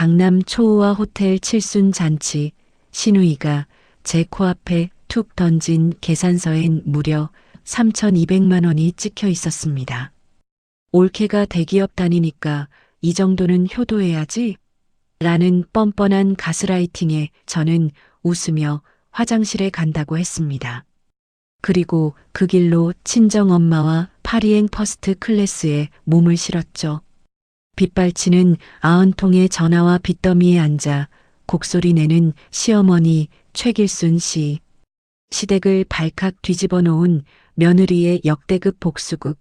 강남 초호화 호텔 칠순 잔치, 신우이가 제 코앞에 툭 던진 계산서엔 무려 3,200만 원이 찍혀 있었습니다. 올케가 대기업 다니니까 이 정도는 효도해야지? 라는 뻔뻔한 가스라이팅에 저는 웃으며 화장실에 간다고 했습니다. 그리고 그 길로 친정엄마와 파리행 퍼스트 클래스에 몸을 실었죠. 빗발치는 90통의 전화와 빚더미에 앉아 곡소리 내는 시어머니 최길순 씨. 시댁을 발칵 뒤집어 놓은 며느리의 역대급 복수극.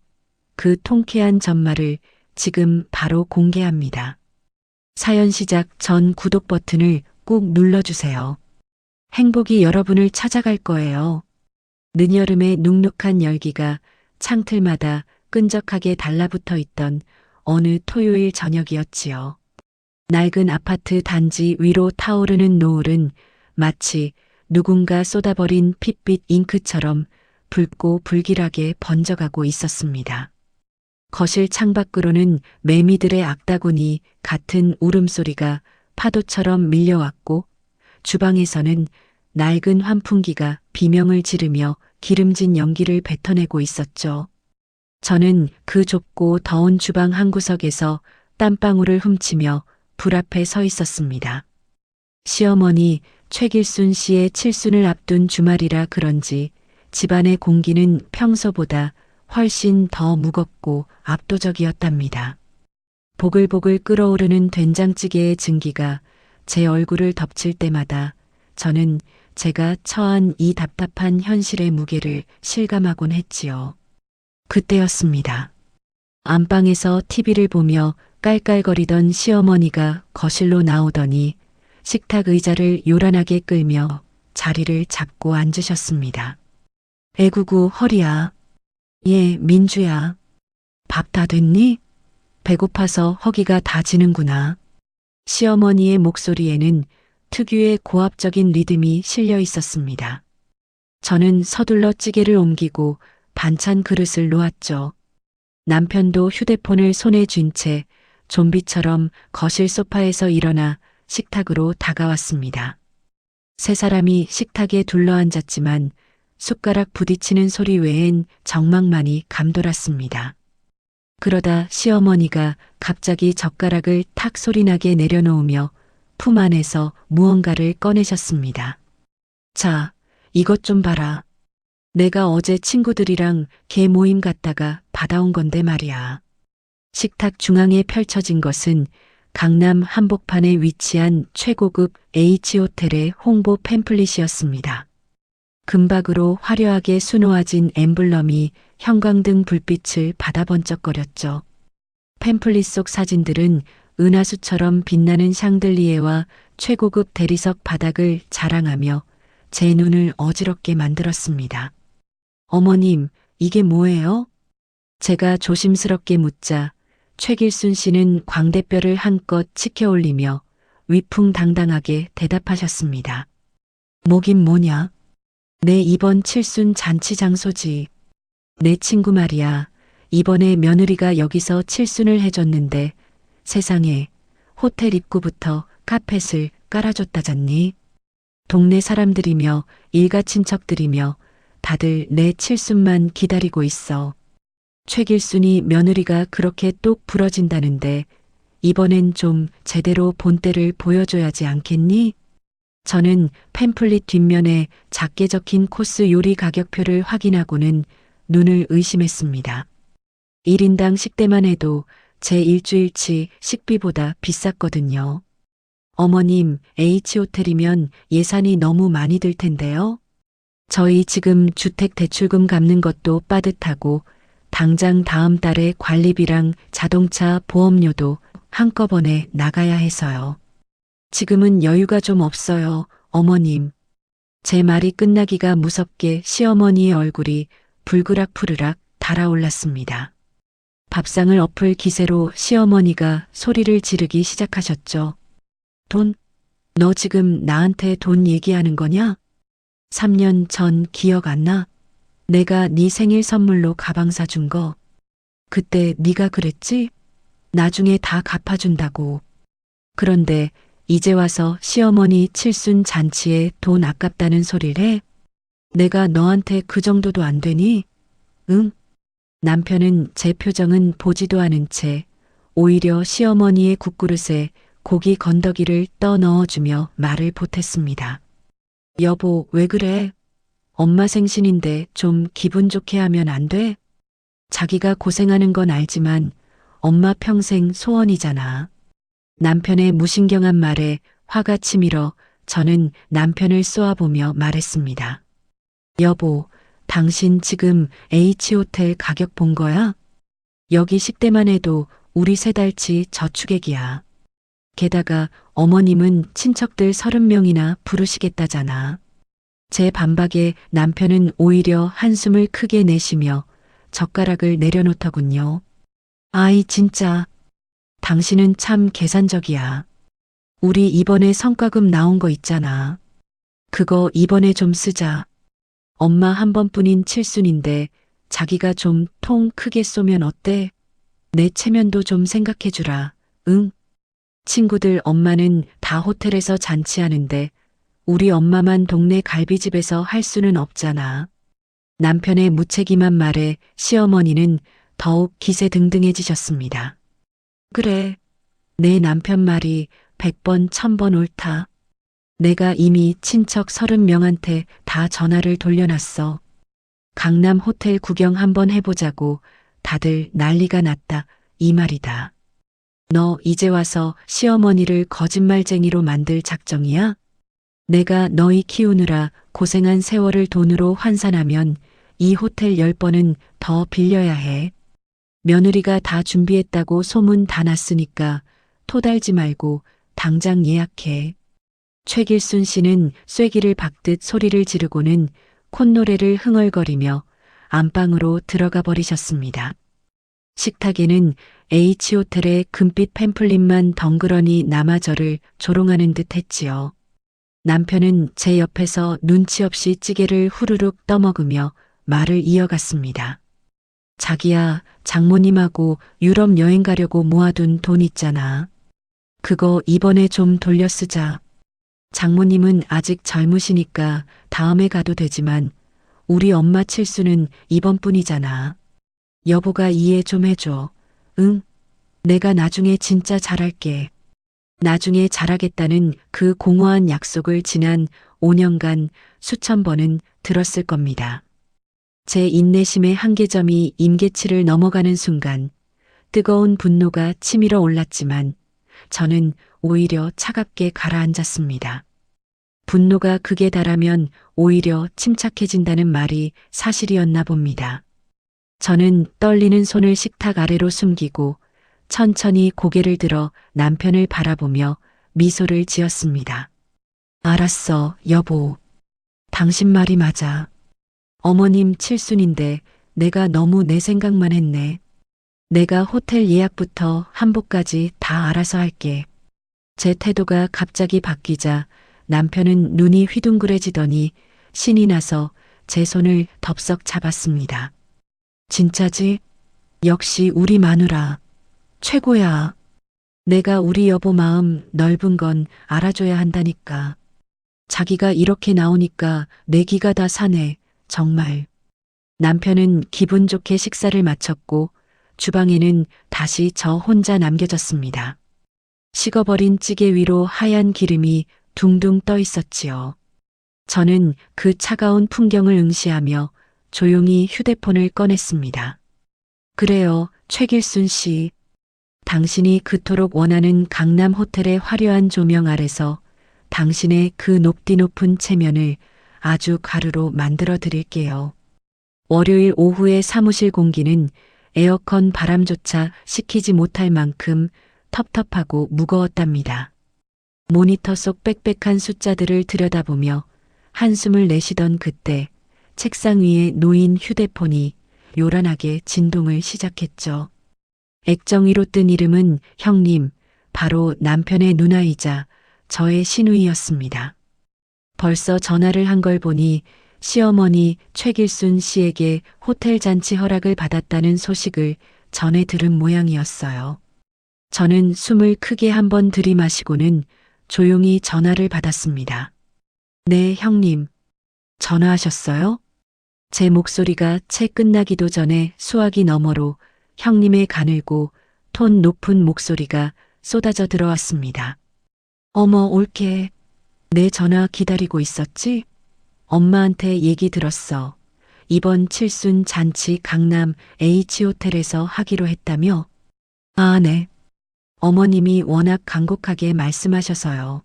그 통쾌한 전말을 지금 바로 공개합니다. 사연 시작 전 구독 버튼을 꾹 눌러주세요. 행복이 여러분을 찾아갈 거예요. 늦여름의 눅눅한 열기가 창틀마다 끈적하게 달라붙어 있던 어느 토요일 저녁이었지요. 낡은 아파트 단지 위로 타오르는 노을은 마치 누군가 쏟아버린 핏빛 잉크처럼 붉고 불길하게 번져가고 있었습니다. 거실 창밖으로는 매미들의 악다구니 같은 울음소리가 파도처럼 밀려왔고 주방에서는 낡은 환풍기가 비명을 지르며 기름진 연기를 뱉어내고 있었죠. 저는 그 좁고 더운 주방 한 구석에서 땀방울을 훔치며 불 앞에 서 있었습니다. 시어머니 최길순 씨의 칠순을 앞둔 주말이라 그런지 집안의 공기는 평소보다 훨씬 더 무겁고 압도적이었답니다. 보글보글 끓어오르는 된장찌개의 증기가 제 얼굴을 덮칠 때마다 저는 제가 처한 이 답답한 현실의 무게를 실감하곤 했지요. 그때였습니다. 안방에서 TV를 보며 깔깔거리던 시어머니가 거실로 나오더니 식탁 의자를 요란하게 끌며 자리를 잡고 앉으셨습니다. 애구구 허리야. 예, 민주야. 밥 다 됐니? 배고파서 허기가 다 지는구나. 시어머니의 목소리에는 특유의 고압적인 리듬이 실려 있었습니다. 저는 서둘러 찌개를 옮기고 반찬 그릇을 놓았죠. 남편도 휴대폰을 손에 쥔 채 좀비처럼 거실 소파에서 일어나 식탁으로 다가왔습니다. 세 사람이 식탁에 둘러앉았지만 숟가락 부딪히는 소리 외엔 정막만이 감돌았습니다. 그러다 시어머니가 갑자기 젓가락을 탁 소리나게 내려놓으며 품 안에서 무언가를 꺼내셨습니다. 자, 이것 좀 봐라. 내가 어제 친구들이랑 개 모임 갔다가 받아온 건데 말이야. 식탁 중앙에 펼쳐진 것은 강남 한복판에 위치한 최고급 H호텔의 홍보 팸플릿이었습니다. 금박으로 화려하게 수놓아진 엠블럼이 형광등 불빛을 받아 번쩍거렸죠. 팸플릿 속 사진들은 은하수처럼 빛나는 샹들리에와 최고급 대리석 바닥을 자랑하며 제 눈을 어지럽게 만들었습니다. 어머님, 이게 뭐예요? 제가 조심스럽게 묻자 최길순 씨는 광대뼈를 한껏 치켜올리며 위풍당당하게 대답하셨습니다. 뭐긴 뭐냐? 내 이번 칠순 잔치 장소지. 내 친구 말이야. 이번에 며느리가 여기서 칠순을 해줬는데 세상에 호텔 입구부터 카펫을 깔아줬다잖니. 동네 사람들이며 일가 친척들이며 다들 내 칠순만 기다리고 있어. 최길순이 며느리가 그렇게 똑 부러진다는데 이번엔 좀 제대로 본때를 보여줘야지 않겠니? 저는 팸플릿 뒷면에 작게 적힌 코스 요리 가격표를 확인하고는 눈을 의심했습니다. 1인당 식대만 해도 제 일주일치 식비보다 비쌌거든요. 어머님, H호텔이면 예산이 너무 많이 들 텐데요. 저희 지금 주택대출금 갚는 것도 빠듯하고 당장 다음 달에 관리비랑 자동차 보험료도 한꺼번에 나가야 해서요. 지금은 여유가 좀 없어요, 어머님. 제 말이 끝나기가 무섭게 시어머니의 얼굴이 불그락푸르락 달아올랐습니다. 밥상을 엎을 기세로 시어머니가 소리를 지르기 시작하셨죠. 돈? 너 지금 나한테 돈 얘기하는 거냐? 3년 전 기억 안 나? 내가 네 생일 선물로 가방 사준 거. 그때 네가 그랬지? 나중에 다 갚아준다고. 그런데 이제 와서 시어머니 칠순 잔치에 돈 아깝다는 소리를 해? 내가 너한테 그 정도도 안 되니? 응? 남편은 제 표정은 보지도 않은 채 오히려 시어머니의 국그릇에 고기 건더기를 떠 넣어주며 말을 보탰습니다. 여보, 왜 그래? 엄마 생신인데 좀 기분 좋게 하면 안 돼? 자기가 고생하는 건 알지만 엄마 평생 소원이잖아. 남편의 무신경한 말에 화가 치밀어 저는 남편을 쏘아보며 말했습니다. 여보, 당신 지금 H호텔 가격 본 거야? 여기 식대만 해도 우리 3달치 저축액이야. 게다가 어머님은 친척들 30명이나 부르시겠다잖아. 제 반박에 남편은 오히려 한숨을 크게 내쉬며 젓가락을 내려놓더군요. 아이 진짜 당신은 참 계산적이야. 우리 이번에 성과금 나온 거 있잖아. 그거 이번에 좀 쓰자. 엄마 한 번뿐인 칠순인데 자기가 좀 통 크게 쏘면 어때? 내 체면도 좀 생각해주라. 응? 친구들 엄마는 다 호텔에서 잔치하는데 우리 엄마만 동네 갈비집에서 할 수는 없잖아. 남편의 무책임한 말에 시어머니는 더욱 기세등등해지셨습니다. 그래, 내 남편 말이 100번 1000번 옳다. 내가 이미 친척 30명한테 다 전화를 돌려놨어. 강남 호텔 구경 한번 해보자고 다들 난리가 났다. 이 말이다. 너 이제 와서 시어머니를 거짓말쟁이로 만들 작정이야? 내가 너희 키우느라 고생한 세월을 돈으로 환산하면 이 호텔 10번은 더 빌려야 해. 며느리가 다 준비했다고 소문 다 났으니까 토달지 말고 당장 예약해. 최길순 씨는 쐐기를 박듯 소리를 지르고는 콧노래를 흥얼거리며 안방으로 들어가 버리셨습니다. 식탁에는 H호텔의 금빛 팸플릿만 덩그러니 남아 저를 조롱하는 듯 했지요. 남편은 제 옆에서 눈치 없이 찌개를 후루룩 떠먹으며 말을 이어갔습니다. 자기야, 장모님하고 유럽 여행 가려고 모아둔 돈 있잖아. 그거 이번에 좀 돌려 쓰자. 장모님은 아직 젊으시니까 다음에 가도 되지만 우리 엄마 칠수는 이번뿐이잖아. 여보가 이해 좀 해줘. 응? 내가 나중에 진짜 잘할게. 나중에 잘하겠다는 그 공허한 약속을 지난 5년간 수천 번은 들었을 겁니다. 제 인내심의 한계점이 임계치를 넘어가는 순간 뜨거운 분노가 치밀어 올랐지만 저는 오히려 차갑게 가라앉았습니다. 분노가 극에 달하면 오히려 침착해진다는 말이 사실이었나 봅니다. 저는 떨리는 손을 식탁 아래로 숨기고 천천히 고개를 들어 남편을 바라보며 미소를 지었습니다. 알았어, 여보. 당신 말이 맞아. 어머님 칠순인데 내가 너무 내 생각만 했네. 내가 호텔 예약부터 한복까지 다 알아서 할게. 제 태도가 갑자기 바뀌자 남편은 눈이 휘둥그레지더니 신이 나서 제 손을 덥석 잡았습니다. 진짜지? 역시 우리 마누라. 최고야. 내가 우리 여보 마음 넓은 건 알아줘야 한다니까. 자기가 이렇게 나오니까 내 기가 다 사네. 정말. 남편은 기분 좋게 식사를 마쳤고 주방에는 다시 저 혼자 남겨졌습니다. 식어버린 찌개 위로 하얀 기름이 둥둥 떠 있었지요. 저는 그 차가운 풍경을 응시하며 조용히 휴대폰을 꺼냈습니다. 그래요, 최길순 씨. 당신이 그토록 원하는 강남 호텔의 화려한 조명 아래서 당신의 그 높디 높은 체면을 아주 가루로 만들어 드릴게요. 월요일 오후의 사무실 공기는 에어컨 바람조차 식히지 못할 만큼 텁텁하고 무거웠답니다. 모니터 속 빽빽한 숫자들을 들여다보며 한숨을 내쉬던 그때 책상 위에 놓인 휴대폰이 요란하게 진동을 시작했죠. 액정위로 뜬 이름은 형님, 바로 남편의 누나이자 저의 시누이였습니다. 벌써 전화를 한 걸 보니 시어머니 최길순 씨에게 호텔 잔치 허락을 받았다는 소식을 전해 들은 모양이었어요. 저는 숨을 크게 한 번 들이마시고는 조용히 전화를 받았습니다. 네, 형님. 전화하셨어요? 제 목소리가 채 끝나기도 전에 수화기 너머로 형님의 가늘고 톤 높은 목소리가 쏟아져 들어왔습니다. 어머, 올케. 내 전화 기다리고 있었지? 엄마한테 얘기 들었어. 이번 칠순 잔치 강남 H호텔에서 하기로 했다며? 아, 네. 어머님이 워낙 간곡하게 말씀하셔서요.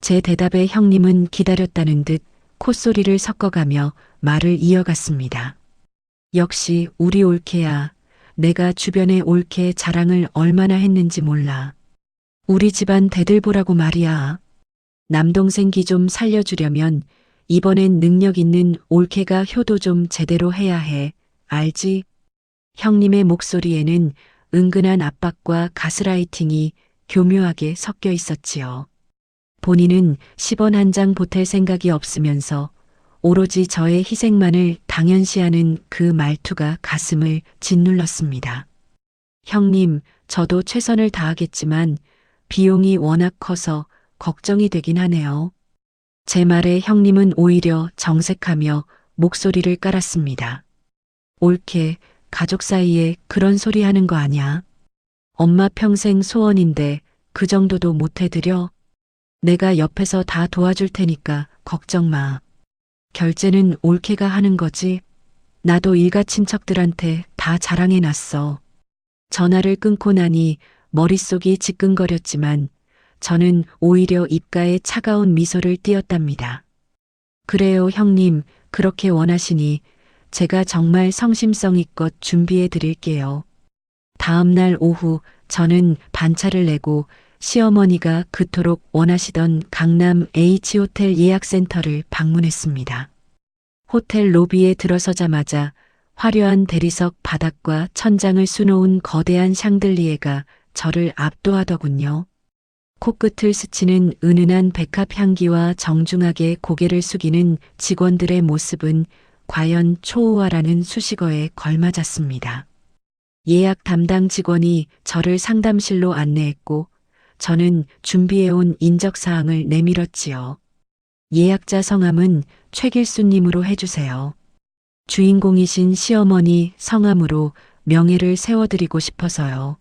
제 대답에 형님은 기다렸다는 듯 콧소리를 섞어가며 말을 이어갔습니다. 역시 우리 올케야. 내가 주변에 올케 자랑을 얼마나 했는지 몰라. 우리 집안 대들보라고 말이야. 남동생 기 좀 살려주려면 이번엔 능력 있는 올케가 효도 좀 제대로 해야 해. 알지? 형님의 목소리에는 은근한 압박과 가스라이팅이 교묘하게 섞여 있었지요. 본인은 10원 한 장 보탤 생각이 없으면서 오로지 저의 희생만을 당연시하는 그 말투가 가슴을 짓눌렀습니다. 형님, 저도 최선을 다하겠지만 비용이 워낙 커서 걱정이 되긴 하네요. 제 말에 형님은 오히려 정색하며 목소리를 깔았습니다. 옳게 가족 사이에 그런 소리 하는 거 아냐? 엄마 평생 소원인데 그 정도도 못 해드려? 내가 옆에서 다 도와줄 테니까 걱정 마. 결제는 올케가 하는 거지. 나도 일가 친척들한테 다 자랑해놨어. 전화를 끊고 나니 머릿속이 지끈거렸지만 저는 오히려 입가에 차가운 미소를 띄었답니다. 그래요, 형님. 그렇게 원하시니 제가 정말 성심성의껏 준비해 드릴게요. 다음 날 오후 저는 반차를 내고 시어머니가 그토록 원하시던 강남 H호텔 예약센터를 방문했습니다. 호텔 로비에 들어서자마자 화려한 대리석 바닥과 천장을 수놓은 거대한 샹들리에가 저를 압도하더군요. 코끝을 스치는 은은한 백합 향기와 정중하게 고개를 숙이는 직원들의 모습은 과연 초호화라는 수식어에 걸맞았습니다. 예약 담당 직원이 저를 상담실로 안내했고 저는 준비해온 인적사항을 내밀었지요. 예약자 성함은 최길수님으로 해주세요. 주인공이신 시어머니 성함으로 명예를 세워드리고 싶어서요.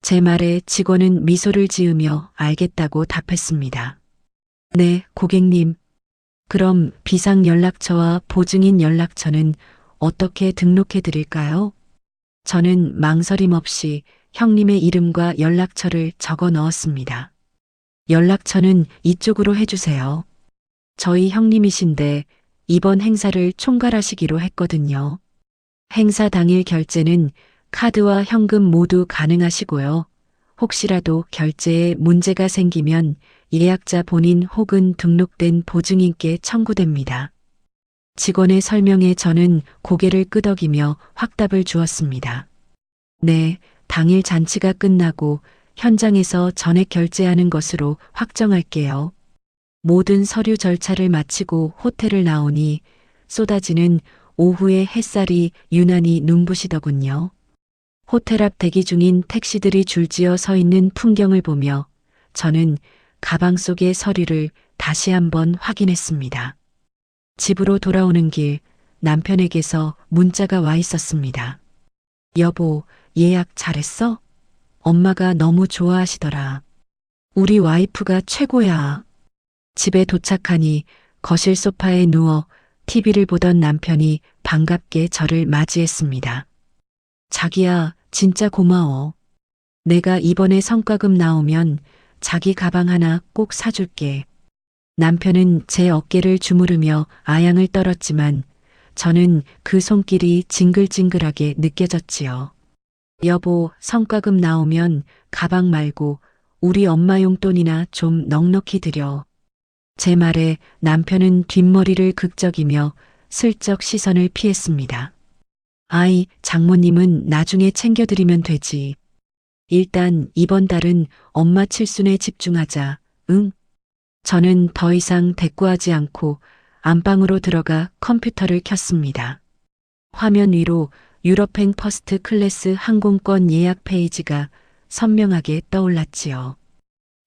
제 말에 직원은 미소를 지으며 알겠다고 답했습니다. 네, 고객님. 그럼 비상연락처와 보증인 연락처는 어떻게 등록해 드릴까요? 저는 망설임 없이 형님의 이름과 연락처를 적어 넣었습니다. 연락처는 이쪽으로 해주세요. 저희 형님이신데 이번 행사를 총괄하시기로 했거든요. 행사 당일 결제는 카드와 현금 모두 가능하시고요. 혹시라도 결제에 문제가 생기면 예약자 본인 혹은 등록된 보증인께 청구됩니다. 직원의 설명에 저는 고개를 끄덕이며 확답을 주었습니다. 네, 당일 잔치가 끝나고 현장에서 전액 결제하는 것으로 확정할게요. 모든 서류 절차를 마치고 호텔을 나오니 쏟아지는 오후의 햇살이 유난히 눈부시더군요. 호텔 앞 대기 중인 택시들이 줄지어 서 있는 풍경을 보며 저는 가방 속의 서류를 다시 한번 확인했습니다. 집으로 돌아오는 길 남편에게서 문자가 와 있었습니다. 여보, 예약 잘했어? 엄마가 너무 좋아하시더라. 우리 와이프가 최고야. 집에 도착하니 거실 소파에 누워 TV를 보던 남편이 반갑게 저를 맞이했습니다. 자기야, 진짜 고마워. 내가 이번에 성과급 나오면 자기 가방 하나 꼭 사줄게. 남편은 제 어깨를 주무르며 아양을 떨었지만 저는 그 손길이 징글징글하게 느껴졌지요. 여보, 성과급 나오면 가방 말고 우리 엄마 용돈이나 좀 넉넉히 드려. 제 말에 남편은 뒷머리를 극적이며 슬쩍 시선을 피했습니다. 아이, 장모님은 나중에 챙겨드리면 되지. 일단 이번 달은 엄마 칠순에 집중하자. 응? 저는 더 이상 대꾸하지 않고 안방으로 들어가 컴퓨터를 켰습니다. 화면 위로 유럽행 퍼스트 클래스 항공권 예약 페이지가 선명하게 떠올랐지요.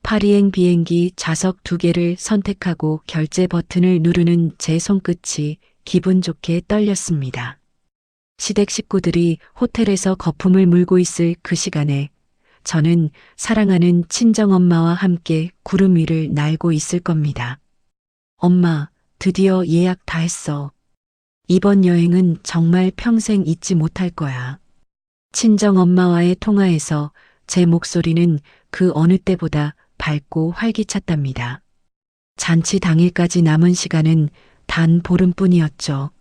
파리행 비행기 좌석 2개를 선택하고 결제 버튼을 누르는 제 손끝이 기분 좋게 떨렸습니다. 시댁 식구들이 호텔에서 거품을 물고 있을 그 시간에 저는 사랑하는 친정엄마와 함께 구름 위를 날고 있을 겁니다. 엄마, 드디어 예약 다 했어. 이번 여행은 정말 평생 잊지 못할 거야. 친정엄마와의 통화에서 제 목소리는 그 어느 때보다 밝고 활기찼답니다. 잔치 당일까지 남은 시간은 단 보름뿐이었죠.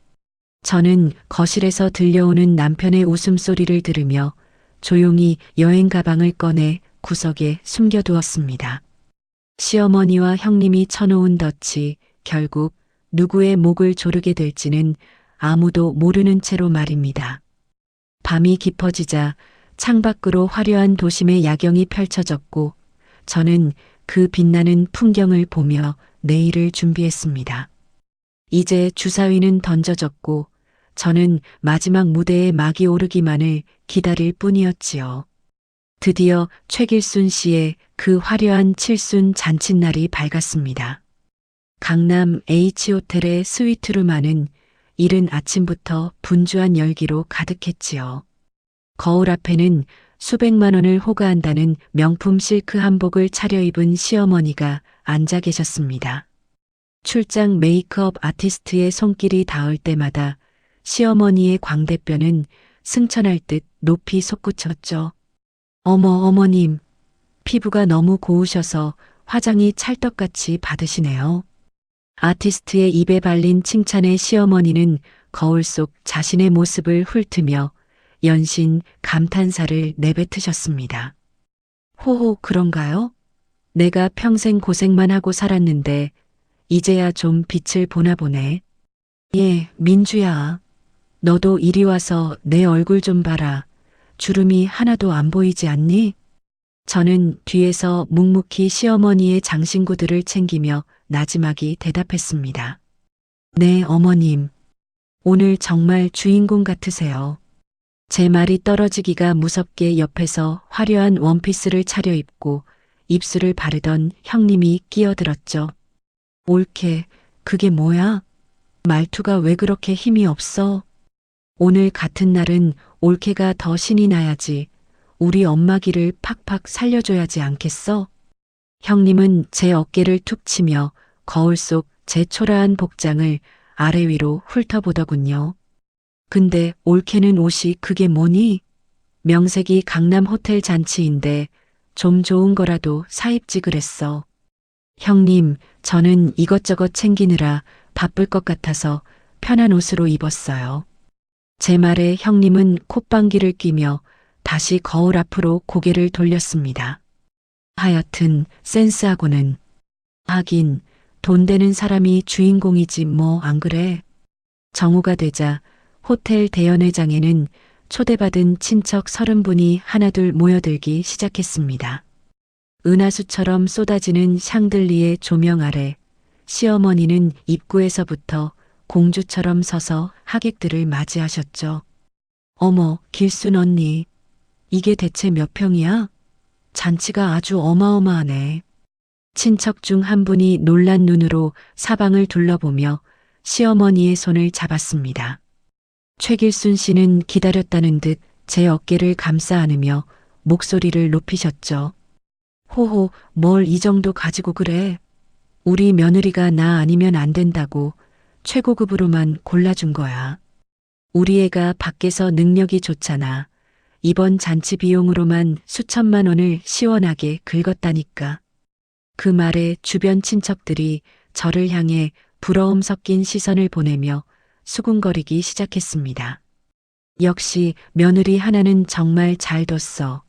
저는 거실에서 들려오는 남편의 웃음소리를 들으며 조용히 여행 가방을 꺼내 구석에 숨겨두었습니다. 시어머니와 형님이 쳐놓은 덫이 결국 누구의 목을 조르게 될지는 아무도 모르는 채로 말입니다. 밤이 깊어지자 창밖으로 화려한 도심의 야경이 펼쳐졌고 저는 그 빛나는 풍경을 보며 내일을 준비했습니다. 이제 주사위는 던져졌고 저는 마지막 무대에 막이 오르기만을 기다릴 뿐이었지요. 드디어 최길순 씨의 그 화려한 칠순 잔칫날이 밝았습니다. 강남 H호텔의 스위트룸 안은 이른 아침부터 분주한 열기로 가득했지요. 거울 앞에는 수백만 원을 호가한다는 명품 실크 한복을 차려입은 시어머니가 앉아 계셨습니다. 출장 메이크업 아티스트의 손길이 닿을 때마다 시어머니의 광대뼈는 승천할 듯 높이 솟구쳤죠. 어머, 어머님, 피부가 너무 고우셔서 화장이 찰떡같이 받으시네요. 아티스트의 입에 발린 칭찬에 시어머니는 거울 속 자신의 모습을 훑으며 연신 감탄사를 내뱉으셨습니다. 호호, 그런가요? 내가 평생 고생만 하고 살았는데 이제야 좀 빛을 보나 보네. 예, 민주야. 너도 이리 와서 내 얼굴 좀 봐라. 주름이 하나도 안 보이지 않니? 저는 뒤에서 묵묵히 시어머니의 장신구들을 챙기며 나지막이 대답했습니다. 네, 어머님. 오늘 정말 주인공 같으세요. 제 말이 떨어지기가 무섭게 옆에서 화려한 원피스를 차려입고 입술을 바르던 형님이 끼어들었죠. 올케, 그게 뭐야? 말투가 왜 그렇게 힘이 없어? 오늘 같은 날은 올케가 더 신이 나야지. 우리 엄마 기를 팍팍 살려줘야지 않겠어? 형님은 제 어깨를 툭 치며 거울 속 제 초라한 복장을 아래 위로 훑어보더군요. 근데 올케는 옷이 그게 뭐니? 명색이 강남 호텔 잔치인데 좀 좋은 거라도 사입지 그랬어. 형님, 저는 이것저것 챙기느라 바쁠 것 같아서 편한 옷으로 입었어요. 제 말에 형님은 콧방귀를 뀌며 다시 거울 앞으로 고개를 돌렸습니다. 하여튼 센스하고는. 하긴 돈 되는 사람이 주인공이지 뭐 안 그래? 정오가 되자 호텔 대연회장에는 초대받은 친척 30분이 하나둘 모여들기 시작했습니다. 은하수처럼 쏟아지는 샹들리에 조명 아래 시어머니는 입구에서부터 공주처럼 서서 하객들을 맞이하셨죠. 어머, 길순 언니. 이게 대체 몇 평이야? 잔치가 아주 어마어마하네. 친척 중 한 분이 놀란 눈으로 사방을 둘러보며 시어머니의 손을 잡았습니다. 최길순 씨는 기다렸다는 듯 제 어깨를 감싸 안으며 목소리를 높이셨죠. 호호, 뭘 이 정도 가지고 그래. 우리 며느리가 나 아니면 안 된다고 최고급으로만 골라준 거야. 우리 애가 밖에서 능력이 좋잖아. 이번 잔치 비용으로만 수천만 원을 시원하게 긁었다니까. 그 말에 주변 친척들이 저를 향해 부러움 섞인 시선을 보내며 수군거리기 시작했습니다. 역시 며느리 하나는 정말 잘 뒀어.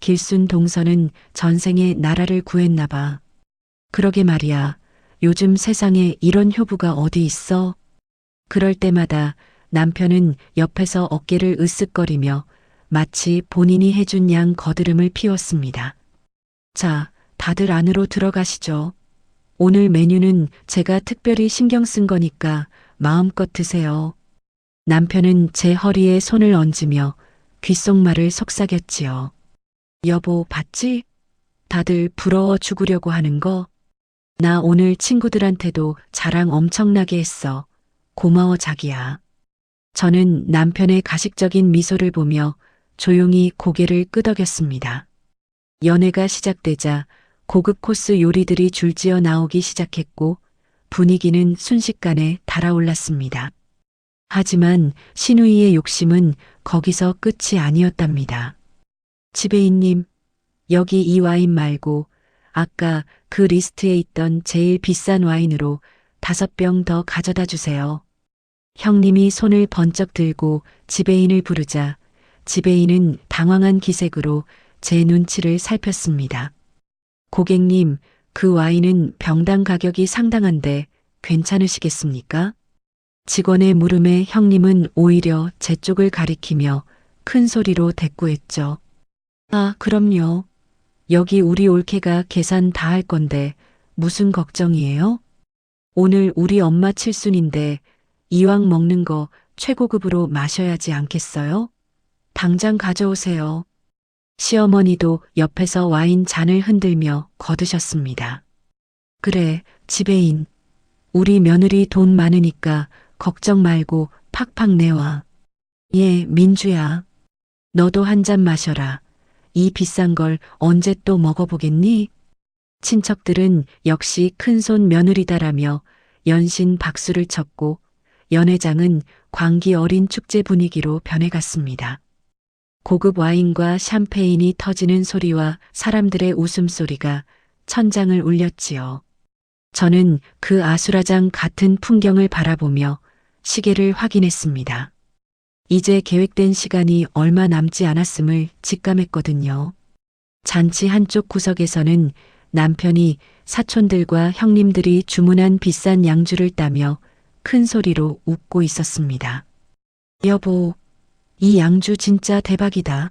길순 동서는 전생에 나라를 구했나 봐. 그러게 말이야. 요즘 세상에 이런 효부가 어디 있어? 그럴 때마다 남편은 옆에서 어깨를 으쓱거리며 마치 본인이 해준 양 거드름을 피웠습니다. 자, 다들 안으로 들어가시죠. 오늘 메뉴는 제가 특별히 신경 쓴 거니까 마음껏 드세요. 남편은 제 허리에 손을 얹으며 귓속말을 속삭였지요. 여보, 봤지? 다들 부러워 죽으려고 하는 거. 나 오늘 친구들한테도 자랑 엄청나게 했어. 고마워, 자기야. 저는 남편의 가식적인 미소를 보며 조용히 고개를 끄덕였습니다. 연애가 시작되자 고급 코스 요리들이 줄지어 나오기 시작했고 분위기는 순식간에 달아올랐습니다. 하지만 신우이의 욕심은 거기서 끝이 아니었답니다. 지배인님, 여기 이 와인 말고 아까 그 리스트에 있던 제일 비싼 와인으로 5병 더 가져다 주세요. 형님이 손을 번쩍 들고 지배인을 부르자 지배인은 당황한 기색으로 제 눈치를 살폈습니다. 고객님, 그 와인은 병당 가격이 상당한데 괜찮으시겠습니까? 직원의 물음에 형님은 오히려 제 쪽을 가리키며 큰 소리로 대꾸했죠. 아, 그럼요. 여기 우리 올케가 계산 다 할 건데 무슨 걱정이에요? 오늘 우리 엄마 칠순인데 이왕 먹는 거 최고급으로 마셔야지 않겠어요? 당장 가져오세요. 시어머니도 옆에서 와인 잔을 흔들며 거드셨습니다. 그래, 지배인. 우리 며느리 돈 많으니까 걱정 말고 팍팍 내와. 예, 민주야. 너도 한 잔 마셔라. 이 비싼 걸 언제 또 먹어보겠니? 친척들은 역시 큰손 며느리다라며 연신 박수를 쳤고 연회장은 광기 어린 축제 분위기로 변해갔습니다. 고급 와인과 샴페인이 터지는 소리와 사람들의 웃음소리가 천장을 울렸지요. 저는 그 아수라장 같은 풍경을 바라보며 시계를 확인했습니다. 이제 계획된 시간이 얼마 남지 않았음을 직감했거든요. 잔치 한쪽 구석에서는 남편이 사촌들과 형님들이 주문한 비싼 양주를 따며 큰 소리로 웃고 있었습니다. 여보, 이 양주 진짜 대박이다.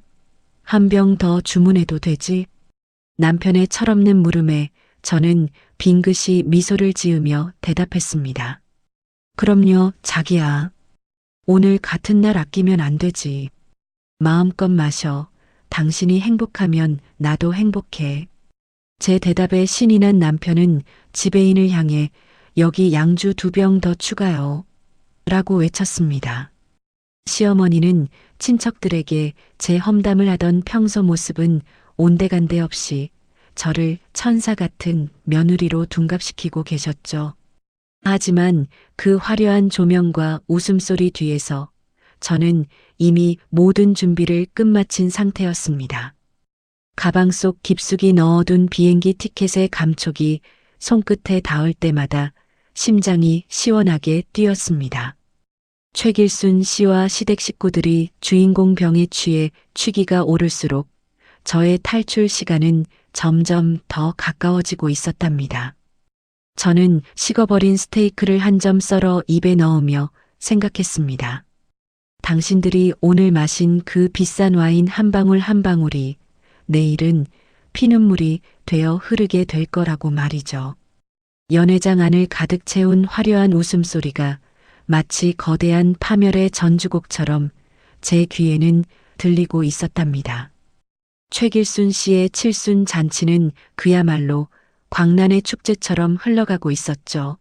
한 병 더 주문해도 되지? 남편의 철없는 물음에 저는 빙긋이 미소를 지으며 대답했습니다. 그럼요, 자기야. 오늘 같은 날 아끼면 안 되지. 마음껏 마셔. 당신이 행복하면 나도 행복해. 제 대답에 신이 난 남편은 지배인을 향해 여기 양주 2병 더 추가요. 라고 외쳤습니다. 시어머니는 친척들에게 제 험담을 하던 평소 모습은 온데간데 없이 저를 천사 같은 며느리로 둔갑시키고 계셨죠. 하지만 그 화려한 조명과 웃음소리 뒤에서 저는 이미 모든 준비를 끝마친 상태였습니다. 가방 속 깊숙이 넣어둔 비행기 티켓의 감촉이 손끝에 닿을 때마다 심장이 시원하게 뛰었습니다. 최길순 씨와 시댁 식구들이 주인공 병에 취해 취기가 오를수록 저의 탈출 시간은 점점 더 가까워지고 있었답니다. 저는 식어버린 스테이크를 한 점 썰어 입에 넣으며 생각했습니다. 당신들이 오늘 마신 그 비싼 와인 한 방울 한 방울이 내일은 피눈물이 되어 흐르게 될 거라고 말이죠. 연회장 안을 가득 채운 화려한 웃음소리가 마치 거대한 파멸의 전주곡처럼 제 귀에는 들리고 있었답니다. 최길순 씨의 칠순 잔치는 그야말로 광란의 축제처럼 흘러가고 있었죠.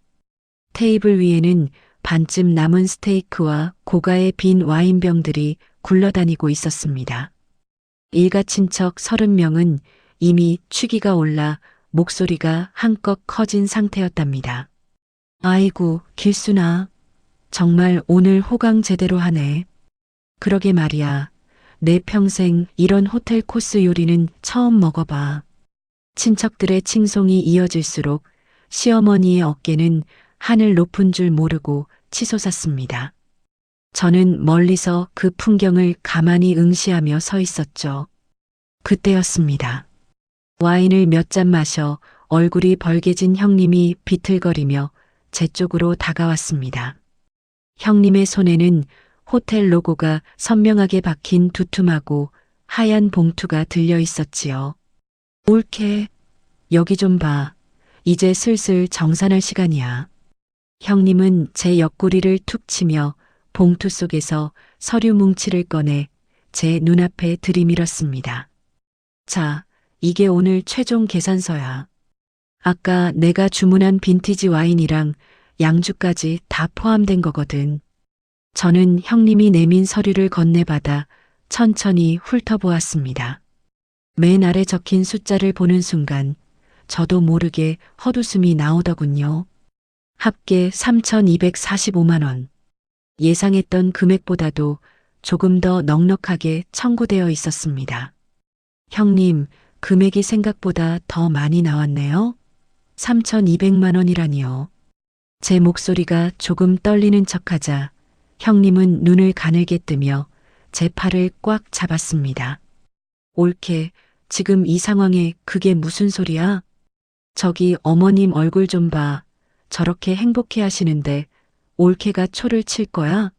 테이블 위에는 반쯤 남은 스테이크와 고가의 빈 와인병들이 굴러다니고 있었습니다. 일가 친척 30명은 이미 취기가 올라 목소리가 한껏 커진 상태였답니다. 아이고, 길순아. 정말 오늘 호강 제대로 하네. 그러게 말이야. 내 평생 이런 호텔 코스 요리는 처음 먹어봐. 친척들의 칭송이 이어질수록 시어머니의 어깨는 하늘 높은 줄 모르고 치솟았습니다. 저는 멀리서 그 풍경을 가만히 응시하며 서 있었죠. 그때였습니다. 와인을 몇 잔 마셔 얼굴이 벌개진 형님이 비틀거리며 제 쪽으로 다가왔습니다. 형님의 손에는 호텔 로고가 선명하게 박힌 두툼하고 하얀 봉투가 들려 있었지요. 올케, 여기 좀 봐. 이제 슬슬 정산할 시간이야. 형님은 제 옆구리를 툭 치며 봉투 속에서 서류 뭉치를 꺼내 제 눈앞에 들이밀었습니다. 자, 이게 오늘 최종 계산서야. 아까 내가 주문한 빈티지 와인이랑 양주까지 다 포함된 거거든. 저는 형님이 내민 서류를 건네받아 천천히 훑어보았습니다. 맨 아래 적힌 숫자를 보는 순간 저도 모르게 헛웃음이 나오더군요. 합계 3,245만 원. 예상했던 금액보다도 조금 더 넉넉하게 청구되어 있었습니다. 형님, 금액이 생각보다 더 많이 나왔네요. 3,200만 원이라니요. 제 목소리가 조금 떨리는 척하자 형님은 눈을 가늘게 뜨며 제 팔을 꽉 잡았습니다. 옳게, 지금 이 상황에 그게 무슨 소리야? 저기 어머님 얼굴 좀 봐. 저렇게 행복해 하시는데 올케가 초를 칠 거야?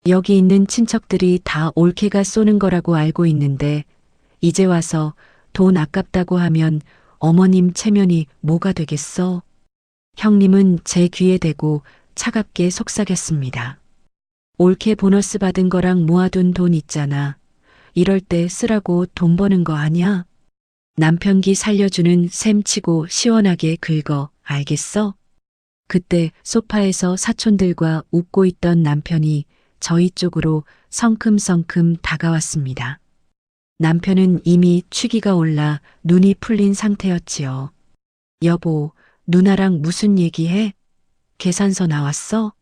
여기 있는 친척들이 다 올케가 쏘는 거라고 알고 있는데 이제 와서 돈 아깝다고 하면 어머님 체면이 뭐가 되겠어? 형님은 제 귀에 대고 차갑게 속삭였습니다. 올케 보너스 받은 거랑 모아둔 돈 있잖아. 이럴 때 쓰라고 돈 버는 거 아니야? 남편 기 살려주는 셈치고 시원하게 긁어, 알겠어? 그때 소파에서 사촌들과 웃고 있던 남편이 저희 쪽으로 성큼성큼 다가왔습니다. 남편은 이미 취기가 올라 눈이 풀린 상태였지요. 여보, 누나랑 무슨 얘기해? 계산서 나왔어?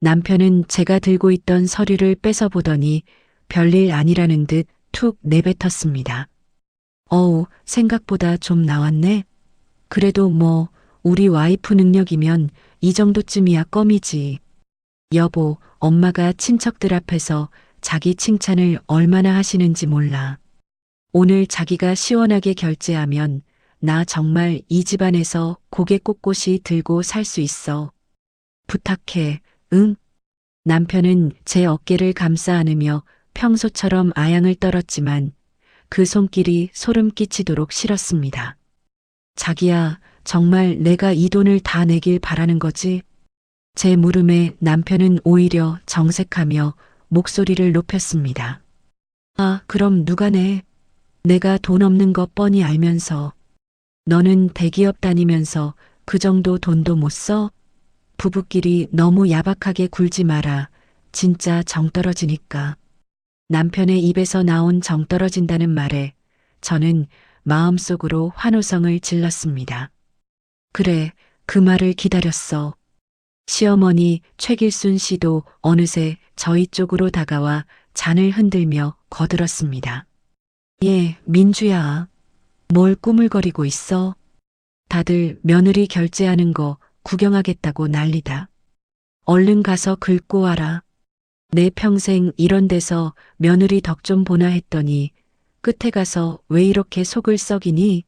남편은 제가 들고 있던 서류를 뺏어보더니 별일 아니라는 듯 툭 내뱉었습니다. 어우, 생각보다 좀 나왔네. 그래도 뭐 우리 와이프 능력이면 이 정도쯤이야 껌이지. 여보, 엄마가 친척들 앞에서 자기 칭찬을 얼마나 하시는지 몰라. 오늘 자기가 시원하게 결제하면 나 정말 이 집안에서 고개 꼿꼿이 들고 살 수 있어. 부탁해, 응? 남편은 제 어깨를 감싸 안으며 평소처럼 아양을 떨었지만 그 손길이 소름 끼치도록 싫었습니다. 자기야, 정말 내가 이 돈을 다 내길 바라는 거지? 제 물음에 남편은 오히려 정색하며 목소리를 높였습니다. 아, 그럼 누가 내? 내가 돈 없는 거 뻔히 알면서. 너는 대기업 다니면서 그 정도 돈도 못 써? 부부끼리 너무 야박하게 굴지 마라. 진짜 정 떨어지니까. 남편의 입에서 나온 정 떨어진다는 말에 저는 마음속으로 환호성을 질렀습니다. 그래, 그 말을 기다렸어. 시어머니 최길순 씨도 어느새 저희 쪽으로 다가와 잔을 흔들며 거들었습니다. 예, 민주야. 뭘 꾸물거리고 있어? 다들 며느리 결제하는 거 구경하겠다고 난리다. 얼른 가서 긁고 와라. 내 평생 이런 데서 며느리 덕 좀 보나 했더니 끝에 가서 왜 이렇게 속을 썩이니?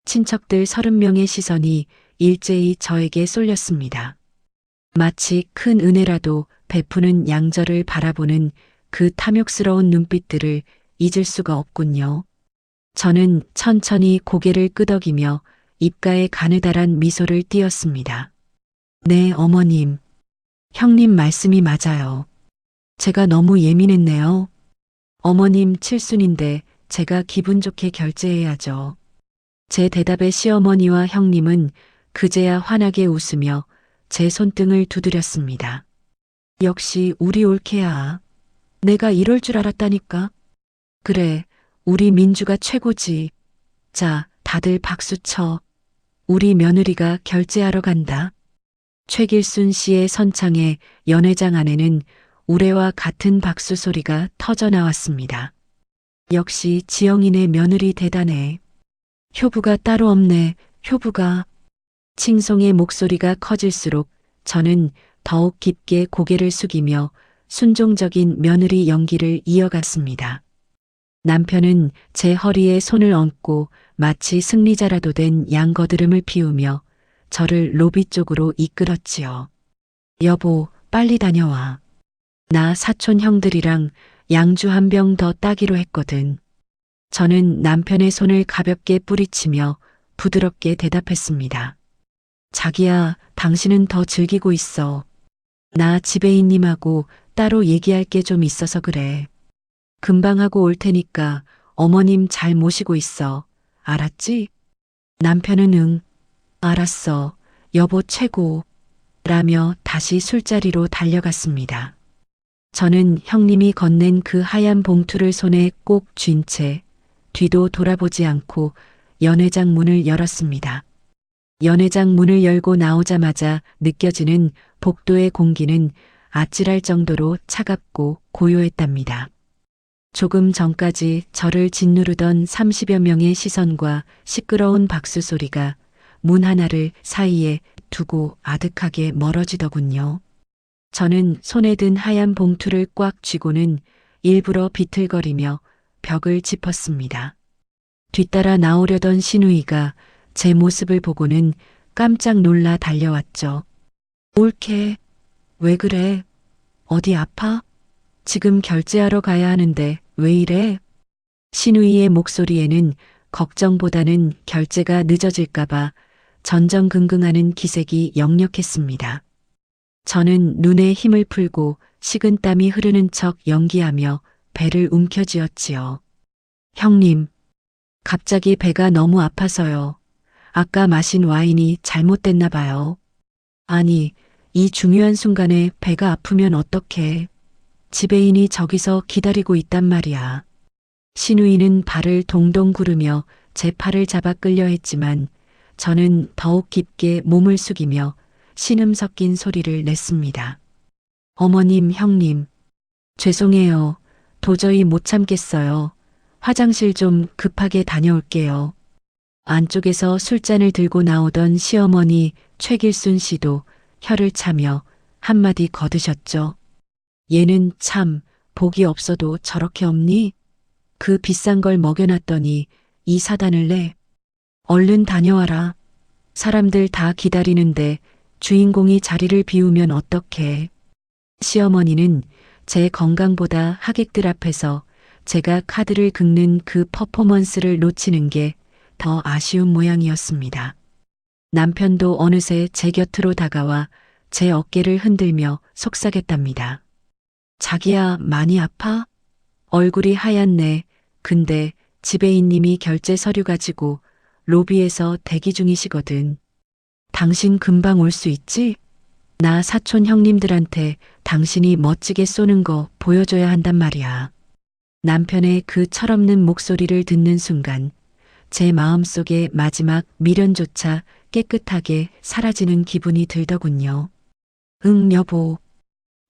친척들 30명의 시선이 일제히 저에게 쏠렸습니다. 마치 큰 은혜라도 베푸는 양저를 바라보는 그 탐욕스러운 눈빛들을 잊을 수가 없군요. 저는 천천히 고개를 끄덕이며 입가에 가느다란 미소를 띄었습니다. 네, 어머님. 형님 말씀이 맞아요. 제가 너무 예민했네요. 어머님 칠순인데 제가 기분 좋게 결제해야죠. 제 대답에 시어머니와 형님은 그제야 환하게 웃으며 제 손등을 두드렸습니다. 역시 우리 올케야. 내가 이럴 줄 알았다니까. 그래, 우리 민주가 최고지. 자, 다들 박수 쳐. 우리 며느리가 결제하러 간다. 최길순 씨의 선창에 연회장 안에는 우레와 같은 박수 소리가 터져 나왔습니다. 역시 지영이네 며느리 대단해. 효부가 따로 없네, 효부가. 칭송의 목소리가 커질수록 저는 더욱 깊게 고개를 숙이며 순종적인 며느리 연기를 이어갔습니다. 남편은 제 허리에 손을 얹고 마치 승리자라도 된 양거드름을 피우며 저를 로비 쪽으로 이끌었지요. 여보, 빨리 다녀와. 나 사촌 형들이랑 양주 한 병 더 따기로 했거든. 저는 남편의 손을 가볍게 뿌리치며 부드럽게 대답했습니다. 자기야, 당신은 더 즐기고 있어. 나 지배인님하고 따로 얘기할 게 좀 있어서 그래. 금방 하고 올 테니까 어머님 잘 모시고 있어. 알았지? 남편은 응, 알았어. 여보 최고. 라며 다시 술자리로 달려갔습니다. 저는 형님이 건넨 그 하얀 봉투를 손에 꼭 쥔 채 뒤도 돌아보지 않고 연회장 문을 열었습니다. 연회장 문을 열고 나오자마자 느껴지는 복도의 공기는 아찔할 정도로 차갑고 고요했답니다. 조금 전까지 저를 짓누르던 30여 명의 시선과 시끄러운 박수 소리가 문 하나를 사이에 두고 아득하게 멀어지더군요. 저는 손에 든 하얀 봉투를 꽉 쥐고는 일부러 비틀거리며 벽을 짚었습니다. 뒤따라 나오려던 시누이가 제 모습을 보고는 깜짝 놀라 달려왔죠. 올케, 왜 그래? 어디 아파? 지금 결제하러 가야 하는데 왜 이래? 시누이의 목소리에는 걱정보다는 결제가 늦어질까봐 전전긍긍하는 기색이 역력했습니다. 저는 눈에 힘을 풀고 식은땀이 흐르는 척 연기하며 배를 움켜쥐었지요. 형님, 갑자기 배가 너무 아파서요. 아까 마신 와인이 잘못됐나 봐요. 아니, 이 중요한 순간에 배가 아프면 어떡해. 지배인이 저기서 기다리고 있단 말이야. 시누이는 발을 동동 구르며 제 팔을 잡아 끌려 했지만 저는 더욱 깊게 몸을 숙이며 신음 섞인 소리를 냈습니다. 어머님, 형님, 죄송해요. 도저히 못 참겠어요. 화장실 좀 급하게 다녀올게요. 안쪽에서 술잔을 들고 나오던 시어머니 최길순 씨도 혀를 차며 한마디 거드셨죠. 얘는 참 복이 없어도 저렇게 없니? 그 비싼 걸 먹여놨더니 이 사단을 내. 얼른 다녀와라. 사람들 다 기다리는데 주인공이 자리를 비우면 어떡해. 시어머니는 제 건강보다 하객들 앞에서 제가 카드를 긁는 그 퍼포먼스를 놓치는 게 더 아쉬운 모양이었습니다. 남편도 어느새 제 곁으로 다가와 제 어깨를 흔들며 속삭였답니다. 자기야, 많이 아파? 얼굴이 하얗네. 근데 지배인님이 결제 서류 가지고 로비에서 대기 중이시거든. 당신 금방 올 수 있지? 나 사촌 형님들한테 당신이 멋지게 쏘는 거 보여줘야 한단 말이야. 남편의 그 철없는 목소리를 듣는 순간 제 마음속의 마지막 미련조차 깨끗하게 사라지는 기분이 들더군요. 응, 여보.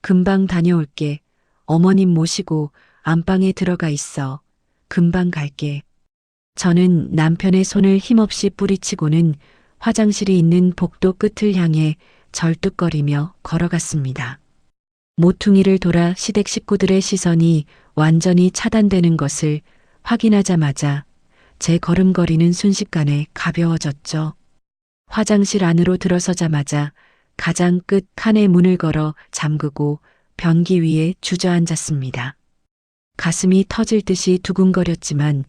금방 다녀올게. 어머님 모시고 안방에 들어가 있어. 금방 갈게. 저는 남편의 손을 힘없이 뿌리치고는 화장실이 있는 복도 끝을 향해 절뚝거리며 걸어갔습니다. 모퉁이를 돌아 시댁 식구들의 시선이 완전히 차단되는 것을 확인하자마자 제 걸음걸이는 순식간에 가벼워졌죠. 화장실 안으로 들어서자마자 가장 끝 칸의 문을 걸어 잠그고 변기 위에 주저앉았습니다. 가슴이 터질 듯이 두근거렸지만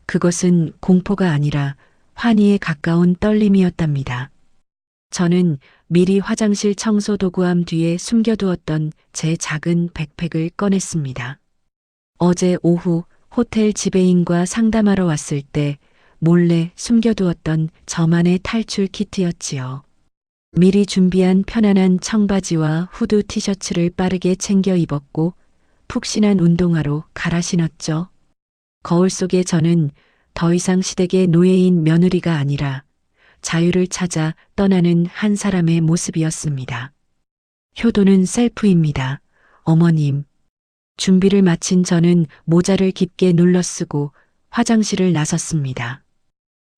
그것은 공포가 아니라 환희에 가까운 떨림이었답니다. 저는 미리 화장실 청소 도구함 뒤에 숨겨두었던 제 작은 백팩을 꺼냈습니다. 어제 오후 호텔 지배인과 상담하러 왔을 때 몰래 숨겨두었던 저만의 탈출 키트였지요. 미리 준비한 편안한 청바지와 후드 티셔츠를 빠르게 챙겨 입었고 푹신한 운동화로 갈아 신었죠. 거울 속에 저는 더 이상 시댁의 노예인 며느리가 아니라 자유를 찾아 떠나는 한 사람의 모습이었습니다. 효도는 셀프입니다. 어머님. 준비를 마친 저는 모자를 깊게 눌러쓰고 화장실을 나섰습니다.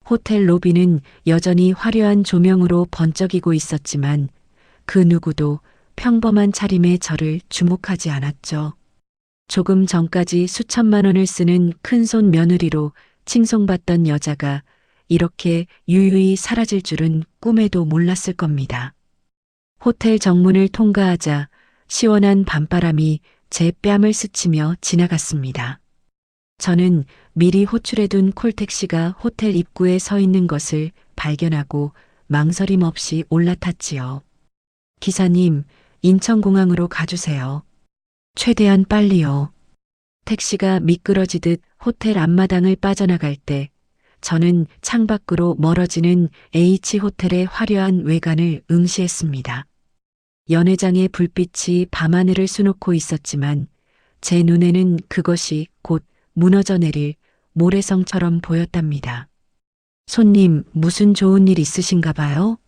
호텔 로비는 여전히 화려한 조명으로 번쩍이고 있었지만 그 누구도 평범한 차림의 저를 주목하지 않았죠. 조금 전까지 수천만 원을 쓰는 큰손 며느리로 칭송받던 여자가 이렇게 유유히 사라질 줄은 꿈에도 몰랐을 겁니다. 호텔 정문을 통과하자 시원한 밤바람이 제 뺨을 스치며 지나갔습니다. 저는 미리 호출해둔 콜택시가 호텔 입구에 서 있는 것을 발견하고 망설임 없이 올라탔지요. 기사님, 인천공항으로 가주세요. 최대한 빨리요. 택시가 미끄러지듯 호텔 앞마당을 빠져나갈 때 저는 창밖으로 멀어지는 H호텔의 화려한 외관을 응시했습니다. 연회장의 불빛이 밤하늘을 수놓고 있었지만 제 눈에는 그것이 곧 무너져 내릴 모래성처럼 보였답니다. 손님, 무슨 좋은 일 있으신가 봐요?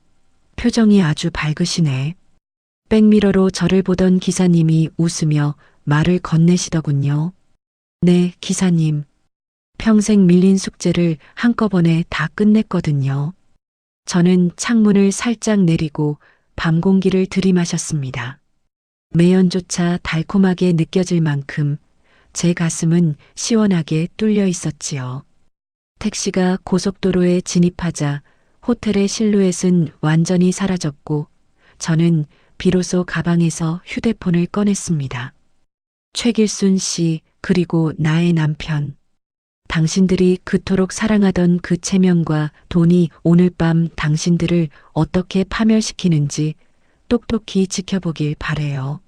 표정이 아주 밝으시네. 백미러로 저를 보던 기사님이 웃으며 말을 건네시더군요. 네, 기사님. 평생 밀린 숙제를 한꺼번에 다 끝냈거든요. 저는 창문을 살짝 내리고 밤 공기를 들이마셨습니다. 매연조차 달콤하게 느껴질 만큼 제 가슴은 시원하게 뚫려 있었지요. 택시가 고속도로에 진입하자 호텔의 실루엣은 완전히 사라졌고 저는 비로소 가방에서 휴대폰을 꺼냈습니다. 최길순 씨, 그리고 나의 남편. 당신들이 그토록 사랑하던 그 체면과 돈이 오늘 밤 당신들을 어떻게 파멸시키는지 똑똑히 지켜보길 바래요.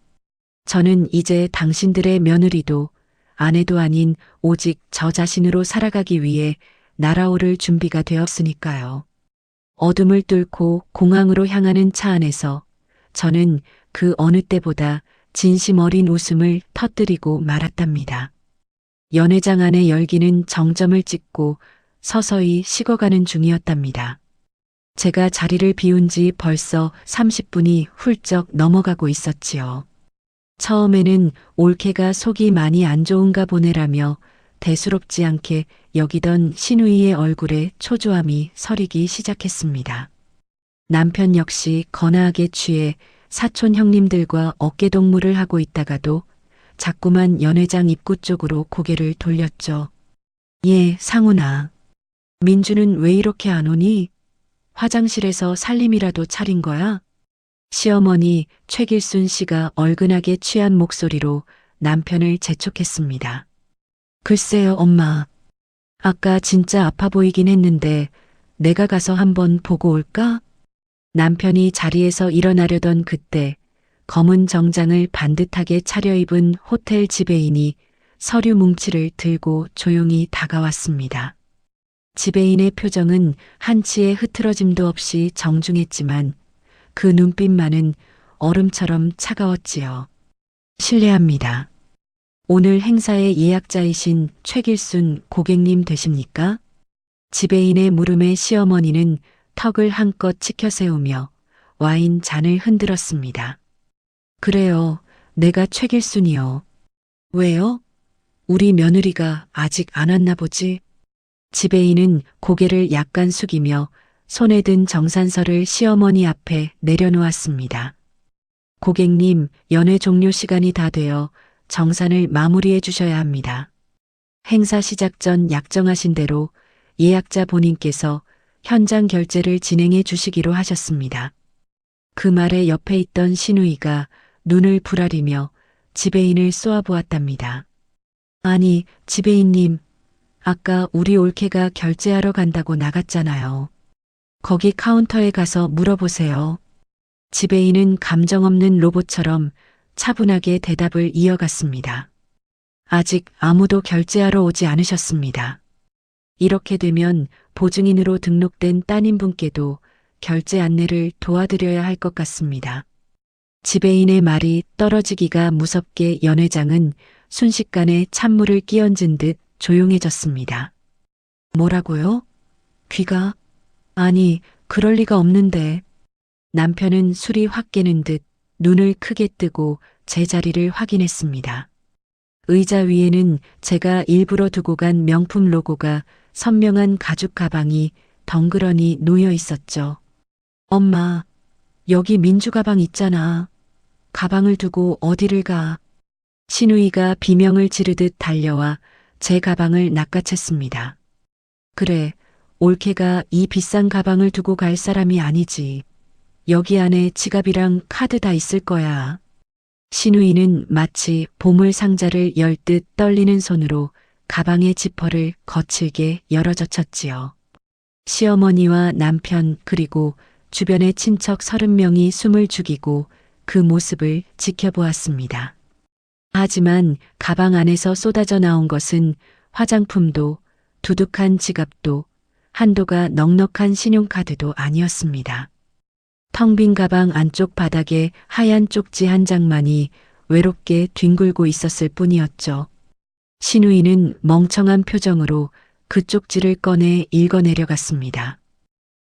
저는 이제 당신들의 며느리도 아내도 아닌 오직 저 자신으로 살아가기 위해 날아오를 준비가 되었으니까요. 어둠을 뚫고 공항으로 향하는 차 안에서 저는 그 어느 때보다 진심 어린 웃음을 터뜨리고 말았답니다. 연회장 안의 열기는 정점을 찍고 서서히 식어가는 중이었답니다. 제가 자리를 비운 지 벌써 30분이 훌쩍 넘어가고 있었지요. 처음에는 올케가 속이 많이 안 좋은가 보네라며 대수롭지 않게 여기던 신우이의 얼굴에 초조함이 서리기 시작했습니다. 남편 역시 거나하게 취해 사촌 형님들과 어깨동무를 하고 있다가도 자꾸만 연회장 입구 쪽으로 고개를 돌렸죠. 예, 상훈아. 민주는 왜 이렇게 안 오니? 화장실에서 살림이라도 차린 거야? 시어머니 최길순 씨가 얼근하게 취한 목소리로 남편을 재촉했습니다. 글쎄요, 엄마. 아까 진짜 아파 보이긴 했는데 내가 가서 한번 보고 올까? 남편이 자리에서 일어나려던 그때 검은 정장을 반듯하게 차려입은 호텔 지배인이 서류 뭉치를 들고 조용히 다가왔습니다. 지배인의 표정은 한치의 흐트러짐도 없이 정중했지만 그 눈빛만은 얼음처럼 차가웠지요. 실례합니다. 오늘 행사의 예약자이신 최길순 고객님 되십니까? 지배인의 물음에 시어머니는 턱을 한껏 치켜세우며 와인 잔을 흔들었습니다. 그래요, 내가 최길순이요. 왜요? 우리 며느리가 아직 안 왔나 보지? 지배인은 고개를 약간 숙이며 손에 든 정산서를 시어머니 앞에 내려놓았습니다. 고객님, 연회 종료 시간이 다 되어 정산을 마무리해 주셔야 합니다. 행사 시작 전 약정하신 대로 예약자 본인께서 현장 결제를 진행해 주시기로 하셨습니다. 그 말에 옆에 있던 신우이가 눈을 부라리며 지배인을 쏘아보았답니다. 아니, 지배인님, 아까 우리 올케가 결제하러 간다고 나갔잖아요. 거기 카운터에 가서 물어보세요. 지배인은 감정 없는 로봇처럼 차분하게 대답을 이어갔습니다. 아직 아무도 결제하러 오지 않으셨습니다. 이렇게 되면 보증인으로 등록된 따님분께도 결제 안내를 도와드려야 할 것 같습니다. 지배인의 말이 떨어지기가 무섭게 연회장은 순식간에 찬물을 끼얹은 듯 조용해졌습니다. 뭐라고요? 귀가? 아니, 그럴 리가 없는데. 남편은 술이 확 깨는 듯 눈을 크게 뜨고 제 자리를 확인했습니다. 의자 위에는 제가 일부러 두고 간 명품 로고가 선명한 가죽 가방이 덩그러니 놓여 있었죠. 엄마, 여기 민주 가방 있잖아. 가방을 두고 어디를 가? 신우이가 비명을 지르듯 달려와 제 가방을 낚아챘습니다. 그래, 올케가 이 비싼 가방을 두고 갈 사람이 아니지. 여기 안에 지갑이랑 카드 다 있을 거야. 신우이는 마치 보물 상자를 열 듯 떨리는 손으로 가방의 지퍼를 거칠게 열어젖혔지요. 시어머니와 남편 그리고 주변의 친척 30명이 숨을 죽이고 그 모습을 지켜보았습니다. 하지만 가방 안에서 쏟아져 나온 것은 화장품도 두둑한 지갑도 한도가 넉넉한 신용카드도 아니었습니다. 텅 빈 가방 안쪽 바닥에 하얀 쪽지 한 장만이 외롭게 뒹굴고 있었을 뿐이었죠. 신우이는 멍청한 표정으로 그 쪽지를 꺼내 읽어내려갔습니다.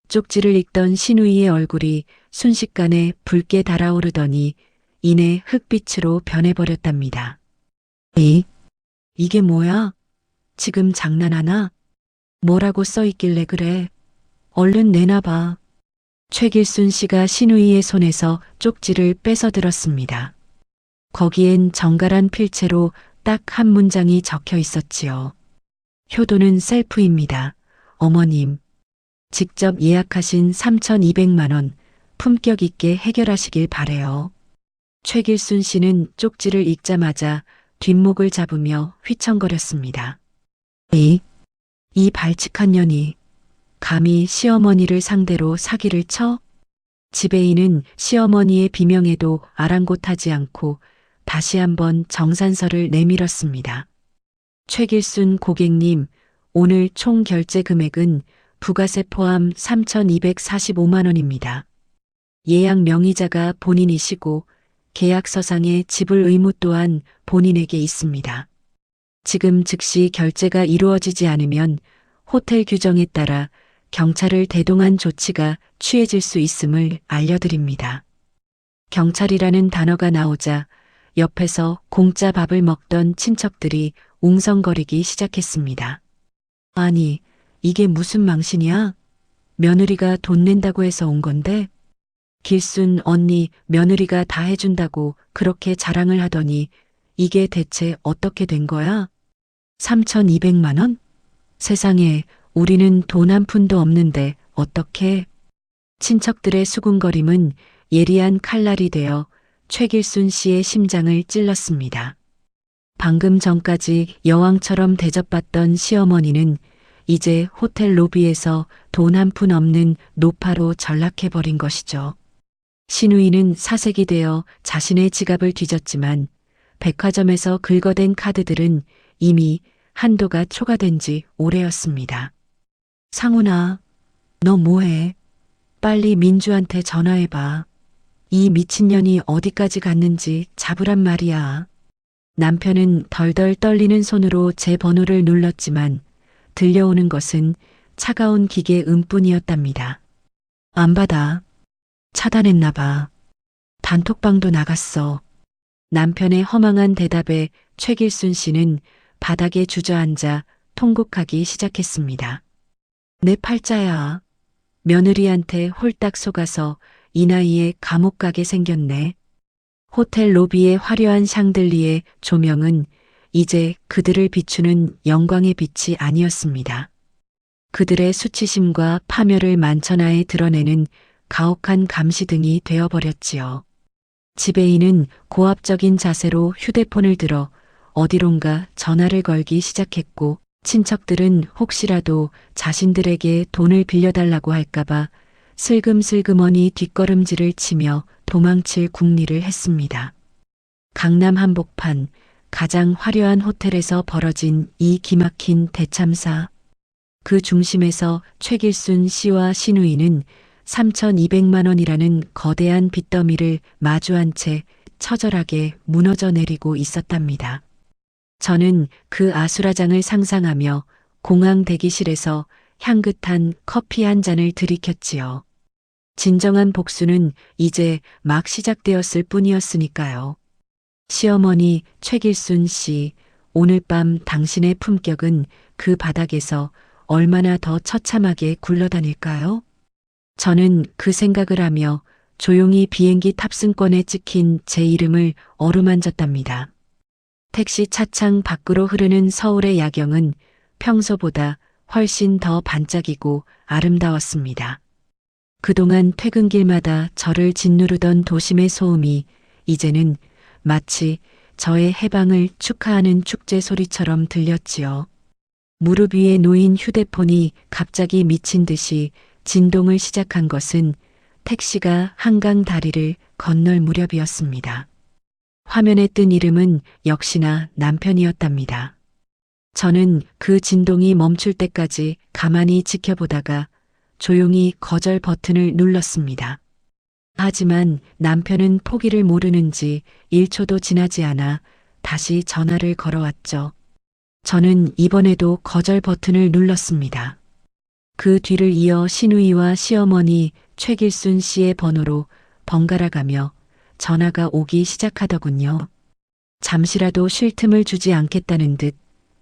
쪽지를 읽던 신우이의 얼굴이 순식간에 붉게 달아오르더니 이내 흑빛으로 변해버렸답니다. 이게 뭐야? 지금 장난하나? 뭐라고 써있길래 그래? 얼른 내놔봐. 최길순 씨가 신우이의 손에서 쪽지를 뺏어들었습니다. 거기엔 정갈한 필체로 딱 한 문장이 적혀 있었지요. 효도는 셀프입니다. 어머님. 직접 예약하신 3,200만 원 품격 있게 해결하시길 바래요. 최길순 씨는 쪽지를 읽자마자 뒷목을 잡으며 휘청거렸습니다. 이 발칙한 년이 감히 시어머니를 상대로 사기를 쳐? 지배인은 시어머니의 비명에도 아랑곳하지 않고 다시 한번 정산서를 내밀었습니다. 최길순 고객님, 오늘 총 결제 금액은 부가세 포함 3,245만 원입니다. 예약 명의자가 본인이시고 계약서상의 지불 의무 또한 본인에게 있습니다. 지금 즉시 결제가 이루어지지 않으면 호텔 규정에 따라 경찰을 대동한 조치가 취해질 수 있음을 알려드립니다. 경찰이라는 단어가 나오자 옆에서 공짜 밥을 먹던 친척들이 웅성거리기 시작했습니다. 아니, 이게 무슨 망신이야? 며느리가 돈 낸다고 해서 온 건데? 길순 언니 며느리가 다 해준다고 그렇게 자랑을 하더니 이게 대체 어떻게 된 거야? 3,200만 원? 세상에 우리는 돈 한 푼도 없는데 어떻게? 친척들의 수군거림은 예리한 칼날이 되어 최길순 씨의 심장을 찔렀습니다. 방금 전까지 여왕처럼 대접받던 시어머니는 이제 호텔 로비에서 돈 한 푼 없는 노파로 전락해버린 것이죠. 신우이는 사색이 되어 자신의 지갑을 뒤졌지만 백화점에서 긁어댄 카드들은 이미 한도가 초과된 지 오래였습니다. 상훈아, 너 뭐해? 빨리 민주한테 전화해봐. 이 미친년이 어디까지 갔는지 잡으란 말이야. 남편은 덜덜 떨리는 손으로 제 번호를 눌렀지만 들려오는 것은 차가운 기계 음뿐이었답니다. 안 받아. 차단했나 봐. 단톡방도 나갔어. 남편의 허망한 대답에 최길순 씨는 바닥에 주저앉아 통곡하기 시작했습니다. 내 팔자야. 며느리한테 홀딱 속아서 이 나이에 감옥 가게 생겼네. 호텔 로비의 화려한 샹들리에 조명은 이제 그들을 비추는 영광의 빛이 아니었습니다. 그들의 수치심과 파멸을 만천하에 드러내는 가혹한 감시등이 되어버렸지요. 지배인은 고압적인 자세로 휴대폰을 들어 어디론가 전화를 걸기 시작했고 친척들은 혹시라도 자신들에게 돈을 빌려달라고 할까봐 슬금슬그머니 뒷걸음질을 치며 도망칠 궁리를 했습니다. 강남 한복판 가장 화려한 호텔에서 벌어진 이 기막힌 대참사. 그 중심에서 최길순 씨와 신우이는 3,200만 원이라는 거대한 빚더미를 마주한 채 처절하게 무너져 내리고 있었답니다. 저는 그 아수라장을 상상하며 공항 대기실에서 향긋한 커피 한 잔을 들이켰지요. 진정한 복수는 이제 막 시작되었을 뿐이었으니까요. 시어머니 최길순 씨, 오늘 밤 당신의 품격은 그 바닥에서 얼마나 더 처참하게 굴러다닐까요? 저는 그 생각을 하며 조용히 비행기 탑승권에 찍힌 제 이름을 어루만졌답니다. 택시 차창 밖으로 흐르는 서울의 야경은 평소보다 훨씬 더 반짝이고 아름다웠습니다. 그동안 퇴근길마다 저를 짓누르던 도심의 소음이 이제는 마치 저의 해방을 축하하는 축제 소리처럼 들렸지요. 무릎 위에 놓인 휴대폰이 갑자기 미친 듯이 진동을 시작한 것은 택시가 한강 다리를 건널 무렵이었습니다. 화면에 뜬 이름은 역시나 남편이었답니다. 저는 그 진동이 멈출 때까지 가만히 지켜보다가 조용히 거절 버튼을 눌렀습니다. 하지만 남편은 포기를 모르는지 1초도 지나지 않아 다시 전화를 걸어왔죠. 저는 이번에도 거절 버튼을 눌렀습니다. 그 뒤를 이어 시누이와 시어머니 최길순 씨의 번호로 번갈아가며 전화가 오기 시작하더군요. 잠시라도 쉴 틈을 주지 않겠다는 듯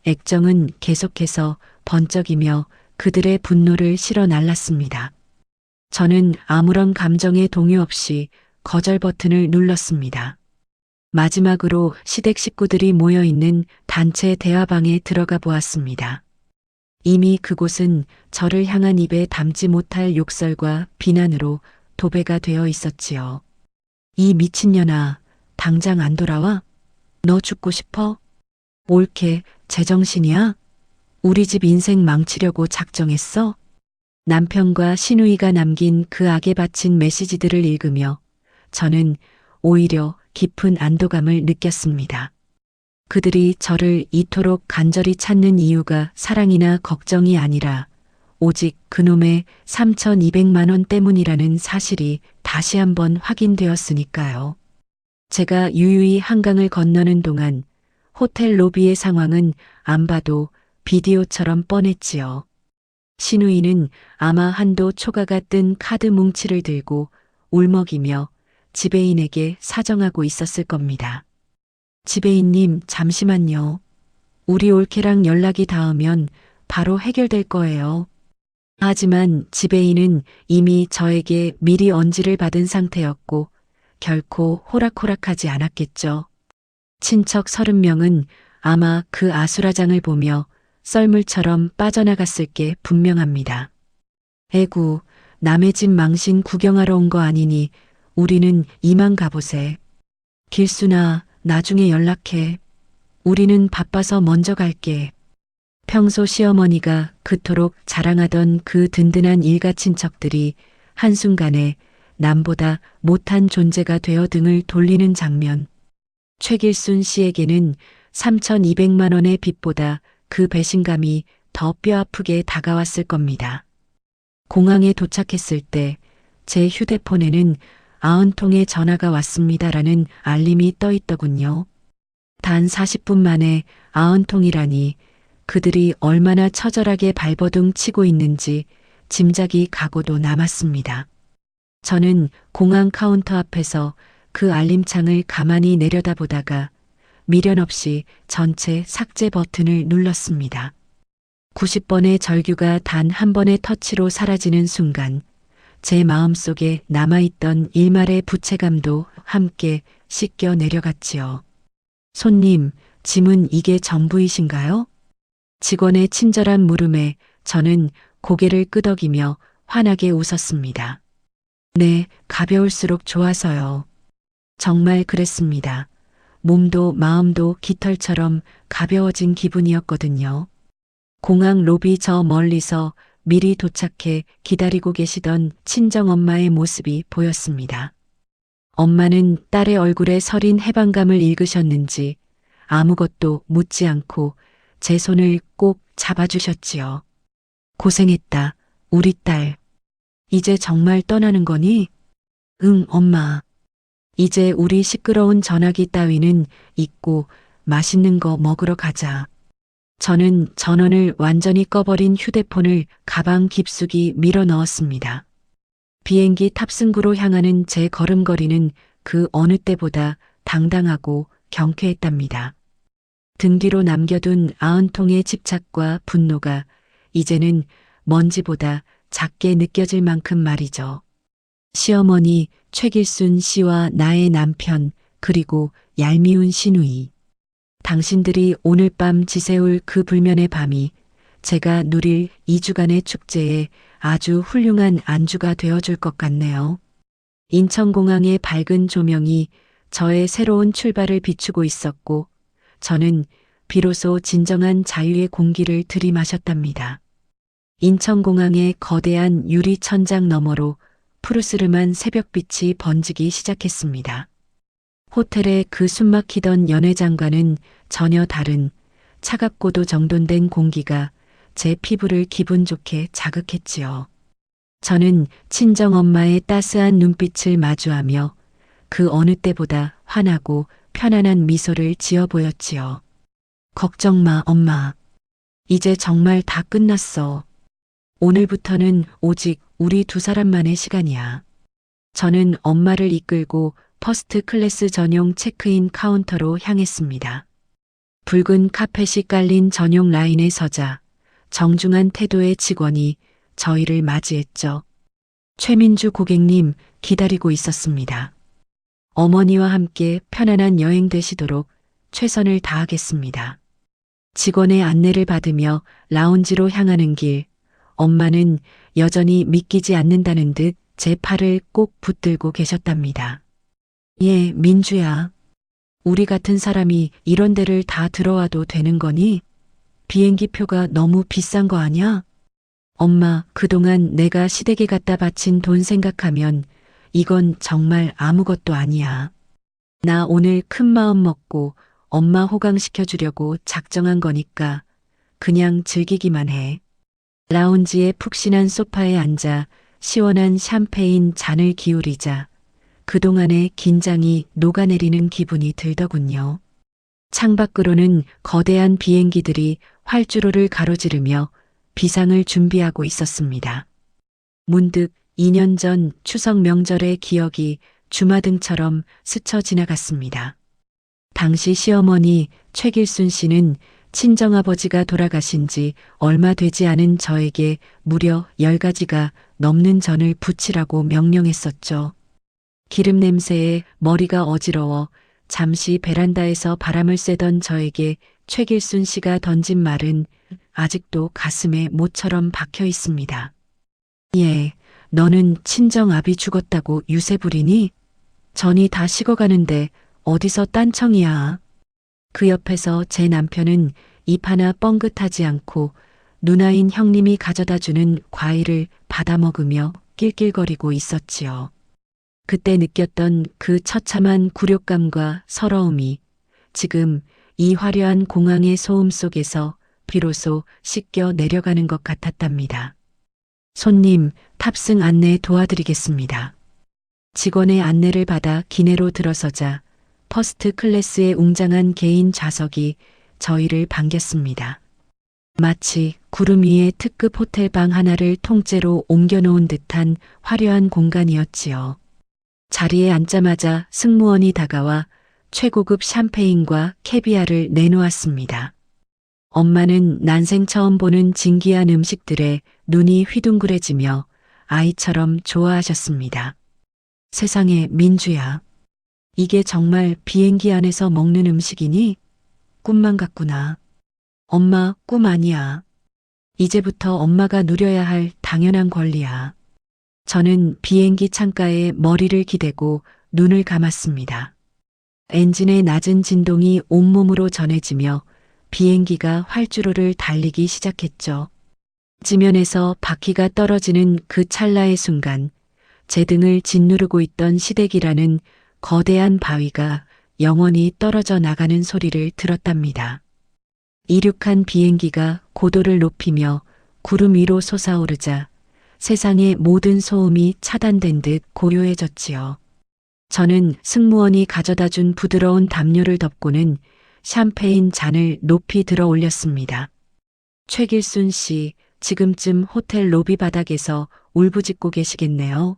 액정은 계속해서 번쩍이며 그들의 분노를 실어 날랐습니다. 저는 아무런 감정의 동요 없이 거절 버튼을 눌렀습니다. 마지막으로 시댁 식구들이 모여 있는 단체 대화방에 들어가 보았습니다. 이미 그곳은 저를 향한 입에 담지 못할 욕설과 비난으로 도배가 되어 있었지요. 이 미친년아, 당장 안 돌아와? 너 죽고 싶어? 옳게 제정신이야? 우리 집 인생 망치려고 작정했어? 남편과 시누이가 남긴 그 악에 바친 메시지들을 읽으며 저는 오히려 깊은 안도감을 느꼈습니다. 그들이 저를 이토록 간절히 찾는 이유가 사랑이나 걱정이 아니라 오직 그놈의 3,200만 원 때문이라는 사실이 다시 한번 확인되었으니까요. 제가 유유히 한강을 건너는 동안 호텔 로비의 상황은 안 봐도 비디오처럼 뻔했지요. 시누이는 아마 한도 초과가 뜬 카드 뭉치를 들고 울먹이며 지배인에게 사정하고 있었을 겁니다. 지배인님, 잠시만요. 우리 올케랑 연락이 닿으면 바로 해결될 거예요. 하지만 지배인은 이미 저에게 미리 언지를 받은 상태였고 결코 호락호락하지 않았겠죠. 친척 30명은 아마 그 아수라장을 보며 썰물처럼 빠져나갔을 게 분명합니다. 에구, 남의 집 망신 구경하러 온 거 아니니 우리는 이만 가보세. 길순아, 나중에 연락해. 우리는 바빠서 먼저 갈게. 평소 시어머니가 그토록 자랑하던 그 든든한 일가 친척들이 한순간에 남보다 못한 존재가 되어 등을 돌리는 장면. 최길순 씨에게는 3,200만 원의 빚보다 그 배신감이 더 뼈아프게 다가왔을 겁니다. 공항에 도착했을 때 제 휴대폰에는 90통의 전화가 왔습니다라는 알림이 떠 있더군요. 단 40분 만에 90통이라니 그들이 얼마나 처절하게 발버둥 치고 있는지 짐작이 가고도 남았습니다. 저는 공항 카운터 앞에서 그 알림창을 가만히 내려다보다가 미련 없이 전체 삭제 버튼을 눌렀습니다. 90번의 절규가 단 한 번의 터치로 사라지는 순간 제 마음속에 남아있던 일말의 부채감도 함께 씻겨 내려갔지요. 손님, 짐은 이게 전부이신가요? 직원의 친절한 물음에 저는 고개를 끄덕이며 환하게 웃었습니다. 네, 가벼울수록 좋아서요. 정말 그랬습니다. 몸도 마음도 깃털처럼 가벼워진 기분이었거든요. 공항 로비 저 멀리서 미리 도착해 기다리고 계시던 친정엄마의 모습이 보였습니다. 엄마는 딸의 얼굴에 서린 해방감을 읽으셨는지 아무것도 묻지 않고 제 손을 꼭 잡아주셨지요. 고생했다, 우리 딸. 이제 정말 떠나는 거니? 응, 엄마. 이제 우리 시끄러운 전화기 따위는 잊고 맛있는 거 먹으러 가자. 저는 전원을 완전히 꺼버린 휴대폰을 가방 깊숙이 밀어 넣었습니다. 비행기 탑승구로 향하는 제 걸음걸이는 그 어느 때보다 당당하고 경쾌했답니다. 등 뒤로 남겨둔 90통의 집착과 분노가 이제는 먼지보다 작게 느껴질 만큼 말이죠. 시어머니 최길순 씨와 나의 남편 그리고 얄미운 시누이. 당신들이 오늘 밤 지새울 그 불면의 밤이 제가 누릴 2주간의 축제에 아주 훌륭한 안주가 되어줄 것 같네요. 인천공항의 밝은 조명이 저의 새로운 출발을 비추고 있었고 저는 비로소 진정한 자유의 공기를 들이마셨답니다. 인천공항의 거대한 유리 천장 너머로 푸르스름한 새벽빛이 번지기 시작했습니다. 호텔의 그 숨막히던 연회장과는 전혀 다른 차갑고도 정돈된 공기가 제 피부를 기분 좋게 자극했지요. 저는 친정 엄마의 따스한 눈빛을 마주하며 그 어느 때보다 환하고 편안한 미소를 지어 보였지요. 걱정 마, 엄마. 이제 정말 다 끝났어. 오늘부터는 오직 우리 두 사람만의 시간이야. 저는 엄마를 이끌고 퍼스트 클래스 전용 체크인 카운터로 향했습니다. 붉은 카펫이 깔린 전용 라인에 서자 정중한 태도의 직원이 저희를 맞이했죠. 최민주 고객님 기다리고 있었습니다. 어머니와 함께 편안한 여행 되시도록 최선을 다하겠습니다. 직원의 안내를 받으며 라운지로 향하는 길, 엄마는 여전히 믿기지 않는다는 듯 제 팔을 꼭 붙들고 계셨답니다. 예, 민주야. 우리 같은 사람이 이런 데를 다 들어와도 되는 거니? 비행기 표가 너무 비싼 거 아냐? 엄마, 그동안 내가 시댁에 갖다 바친 돈 생각하면 이건 정말 아무것도 아니야. 나 오늘 큰 마음 먹고 엄마 호강시켜 주려고 작정한 거니까 그냥 즐기기만 해. 라운지의 푹신한 소파에 앉아 시원한 샴페인 잔을 기울이자 그동안의 긴장이 녹아내리는 기분이 들더군요. 창밖으로는 거대한 비행기들이 활주로를 가로지르며 비상을 준비하고 있었습니다. 문득 2년 전 추석 명절의 기억이 주마등처럼 스쳐 지나갔습니다. 당시 시어머니 최길순 씨는 친정아버지가 돌아가신 지 얼마 되지 않은 저에게 무려 10가지가 넘는 전을 부치라고 명령했었죠. 기름 냄새에 머리가 어지러워 잠시 베란다에서 바람을 쐬던 저에게 최길순 씨가 던진 말은 아직도 가슴에 못처럼 박혀 있습니다. 예, 너는 친정아비 죽었다고 유세 부리니? 전이 다 식어가는데 어디서 딴청이야. 그 옆에서 제 남편은 입 하나 뻥긋하지 않고 누나인 형님이 가져다 주는 과일을 받아 먹으며 낄낄거리고 있었지요. 그때 느꼈던 그 처참한 굴욕감과 서러움이 지금 이 화려한 공항의 소음 속에서 비로소 씻겨 내려가는 것 같았답니다. 손님, 탑승 안내 도와드리겠습니다. 직원의 안내를 받아 기내로 들어서자 퍼스트 클래스의 웅장한 개인 좌석이 저희를 반겼습니다. 마치 구름 위에 특급 호텔 방 하나를 통째로 옮겨놓은 듯한 화려한 공간이었지요. 자리에 앉자마자 승무원이 다가와 최고급 샴페인과 캐비아를 내놓았습니다. 엄마는 난생 처음 보는 진귀한 음식들에 눈이 휘둥그레지며 아이처럼 좋아하셨습니다. 세상에, 민주야. 이게 정말 비행기 안에서 먹는 음식이니? 꿈만 같구나. 엄마, 꿈 아니야. 이제부터 엄마가 누려야 할 당연한 권리야. 저는 비행기 창가에 머리를 기대고 눈을 감았습니다. 엔진의 낮은 진동이 온몸으로 전해지며 비행기가 활주로를 달리기 시작했죠. 지면에서 바퀴가 떨어지는 그 찰나의 순간 제 등을 짓누르고 있던 시댁이라는 거대한 바위가 영원히 떨어져 나가는 소리를 들었답니다. 이륙한 비행기가 고도를 높이며 구름 위로 솟아오르자 세상의 모든 소음이 차단된 듯 고요해졌지요. 저는 승무원이 가져다 준 부드러운 담요를 덮고는 샴페인 잔을 높이 들어 올렸습니다. 최길순 씨, 지금쯤 호텔 로비 바닥에서 울부짖고 계시겠네요.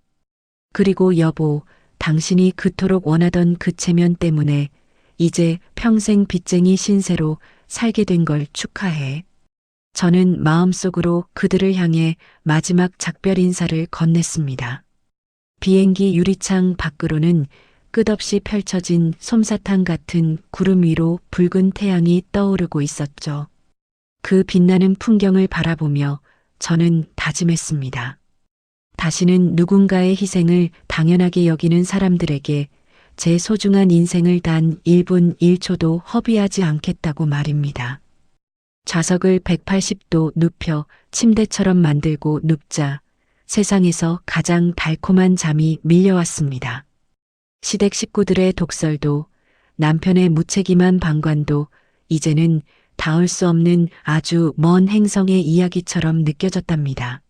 그리고 여보, 당신이 그토록 원하던 그 체면 때문에 이제 평생 빚쟁이 신세로 살게 된 걸 축하해. 저는 마음속으로 그들을 향해 마지막 작별 인사를 건넸습니다. 비행기 유리창 밖으로는 끝없이 펼쳐진 솜사탕 같은 구름 위로 붉은 태양이 떠오르고 있었죠. 그 빛나는 풍경을 바라보며 저는 다짐했습니다. 다시는 누군가의 희생을 당연하게 여기는 사람들에게 제 소중한 인생을 단 1분 1초도 허비하지 않겠다고 말입니다. 좌석을 180도 눕혀 침대처럼 만들고 눕자 세상에서 가장 달콤한 잠이 밀려왔습니다. 시댁 식구들의 독설도 남편의 무책임한 방관도 이제는 닿을 수 없는 아주 먼 행성의 이야기처럼 느껴졌답니다.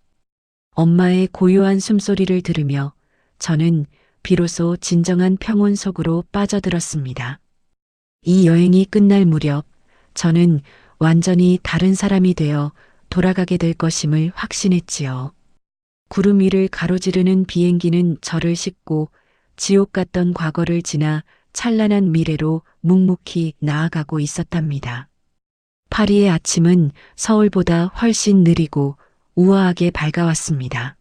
엄마의 고요한 숨소리를 들으며 저는 비로소 진정한 평온 속으로 빠져들었습니다. 이 여행이 끝날 무렵 저는 완전히 다른 사람이 되어 돌아가게 될 것임을 확신했지요. 구름 위를 가로지르는 비행기는 저를 싣고 지옥 같던 과거를 지나 찬란한 미래로 묵묵히 나아가고 있었답니다. 파리의 아침은 서울보다 훨씬 느리고 우아하게 밝아왔습니다.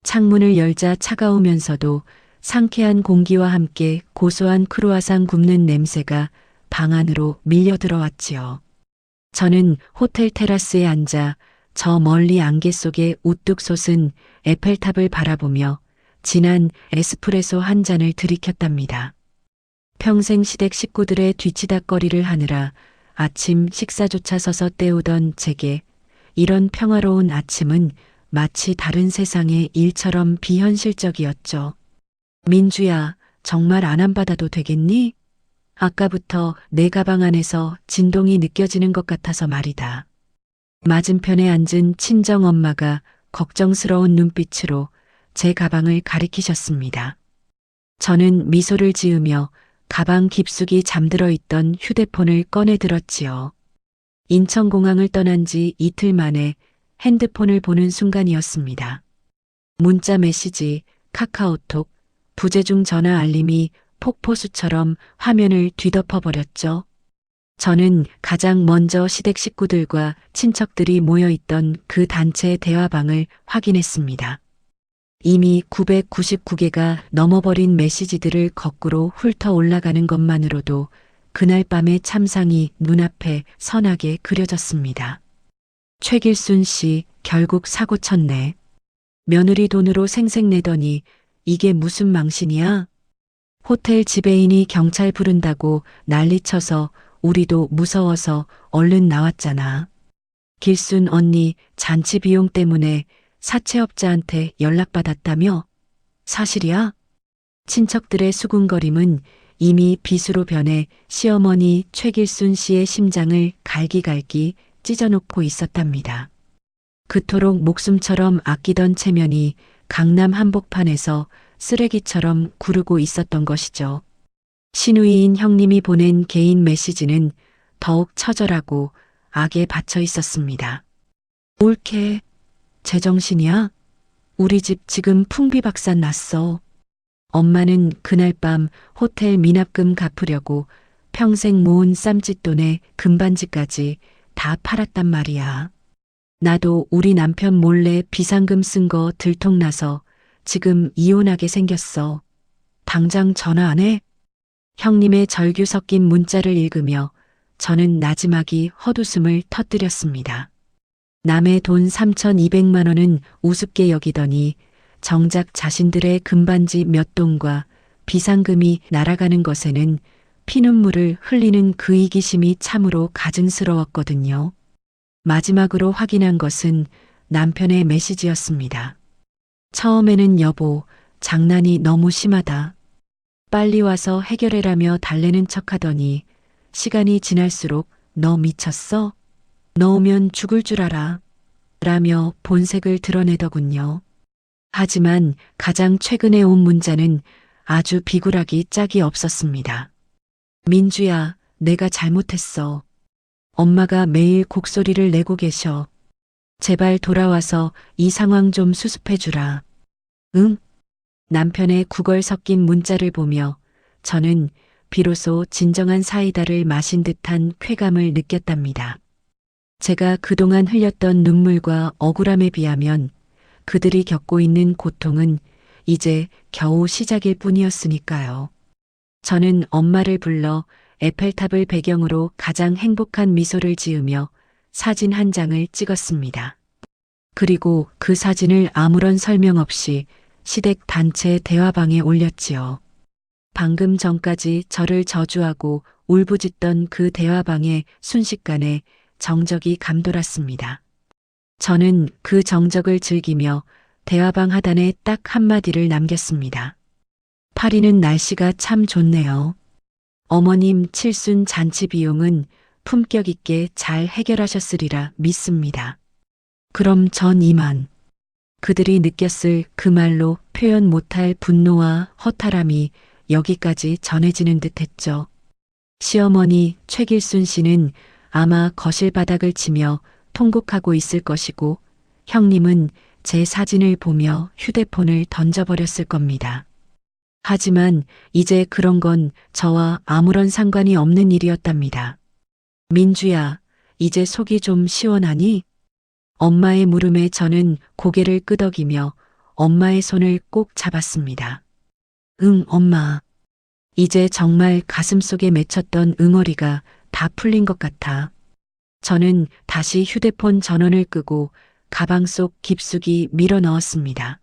창문을 열자 차가우면서도 상쾌한 공기와 함께 고소한 크루아상 굽는 냄새가 방 안으로 밀려 들어왔지요. 저는 호텔 테라스에 앉아 저 멀리 안개 속에 우뚝 솟은 에펠탑을 바라보며 진한 에스프레소 한 잔을 들이켰답니다. 평생 시댁 식구들의 뒤치다꺼리를 하느라 아침 식사조차 서서 때우던 제게 이런 평화로운 아침은 마치 다른 세상의 일처럼 비현실적이었죠. 민주야, 정말 안 받아도 되겠니? 아까부터 내 가방 안에서 진동이 느껴지는 것 같아서 말이다. 맞은편에 앉은 친정 엄마가 걱정스러운 눈빛으로 제 가방을 가리키셨습니다. 저는 미소를 지으며 가방 깊숙이 잠들어 있던 휴대폰을 꺼내 들었지요. 인천공항을 떠난 지 이틀 만에 핸드폰을 보는 순간이었습니다. 문자 메시지, 카카오톡, 부재중 전화 알림이 폭포수처럼 화면을 뒤덮어버렸죠. 저는 가장 먼저 시댁 식구들과 친척들이 모여있던 그 단체의 대화방을 확인했습니다. 이미 999개가 넘어버린 메시지들을 거꾸로 훑어 올라가는 것만으로도 그날 밤의 참상이 눈앞에 선하게 그려졌습니다. 최길순 씨 결국 사고 쳤네. 며느리 돈으로 생색내더니 이게 무슨 망신이야? 호텔 지배인이 경찰 부른다고 난리쳐서 우리도 무서워서 얼른 나왔잖아. 길순 언니 잔치 비용 때문에 사채업자한테 연락받았다며? 사실이야? 친척들의 수군거림은 이미 비수로 변해 시어머니 최길순 씨의 심장을 갈기갈기 찢어놓고 있었답니다. 그토록 목숨처럼 아끼던 체면이 강남 한복판에서 쓰레기처럼 구르고 있었던 것이죠. 시누이인 형님이 보낸 개인 메시지는 더욱 처절하고 악에 받쳐 있었습니다. 옳게, 제정신이야? 우리 집 지금 풍비박산 났어. 엄마는 그날 밤 호텔 미납금 갚으려고 평생 모은 쌈짓돈에 금반지까지 다 팔았단 말이야. 나도 우리 남편 몰래 비상금 쓴 거 들통나서 지금 이혼하게 생겼어. 당장 전화 안 해? 형님의 절규 섞인 문자를 읽으며 저는 나지막이 헛웃음을 터뜨렸습니다. 남의 돈 3,200만 원은 우습게 여기더니 정작 자신들의 금반지 몇 동과 비상금이 날아가는 것에는 피눈물을 흘리는 그 이기심이 참으로 가증스러웠거든요. 마지막으로 확인한 것은 남편의 메시지였습니다. 처음에는 여보, 장난이 너무 심하다. 빨리 와서 해결해라며 달래는 척하더니 시간이 지날수록 너 미쳤어? 너 오면 죽을 줄 알아. 라며 본색을 드러내더군요. 하지만 가장 최근에 온 문자는 아주 비굴하기 짝이 없었습니다. 민주야, 내가 잘못했어. 엄마가 매일 곡소리를 내고 계셔. 제발 돌아와서 이 상황 좀 수습해 주라. 응? 남편의 구걸 섞인 문자를 보며 저는 비로소 진정한 사이다를 마신 듯한 쾌감을 느꼈답니다. 제가 그동안 흘렸던 눈물과 억울함에 비하면 그들이 겪고 있는 고통은 이제 겨우 시작일 뿐이었으니까요. 저는 엄마를 불러 에펠탑을 배경으로 가장 행복한 미소를 지으며 사진 한 장을 찍었습니다. 그리고 그 사진을 아무런 설명 없이 시댁 단체 대화방에 올렸지요. 방금 전까지 저를 저주하고 울부짖던 그 대화방에 순식간에 정적이 감돌았습니다. 저는 그 정적을 즐기며 대화방 하단에 딱 한마디를 남겼습니다. 파리는 날씨가 참 좋네요. 어머님 칠순 잔치 비용은 품격 있게 잘 해결하셨으리라 믿습니다. 그럼 전 이만. 그들이 느꼈을 그 말로 표현 못할 분노와 허탈함이 여기까지 전해지는 듯했죠. 시어머니 최길순 씨는 아마 거실 바닥을 치며 통곡하고 있을 것이고 형님은 제 사진을 보며 휴대폰을 던져버렸을 겁니다. 하지만 이제 그런 건 저와 아무런 상관이 없는 일이었답니다. 민주야, 이제 속이 좀 시원하니? 엄마의 물음에 저는 고개를 끄덕이며 엄마의 손을 꼭 잡았습니다. 응, 엄마. 이제 정말 가슴속에 맺혔던 응어리가 다 풀린 것 같아. 저는 다시 휴대폰 전원을 끄고 가방 속 깊숙이 밀어 넣었습니다.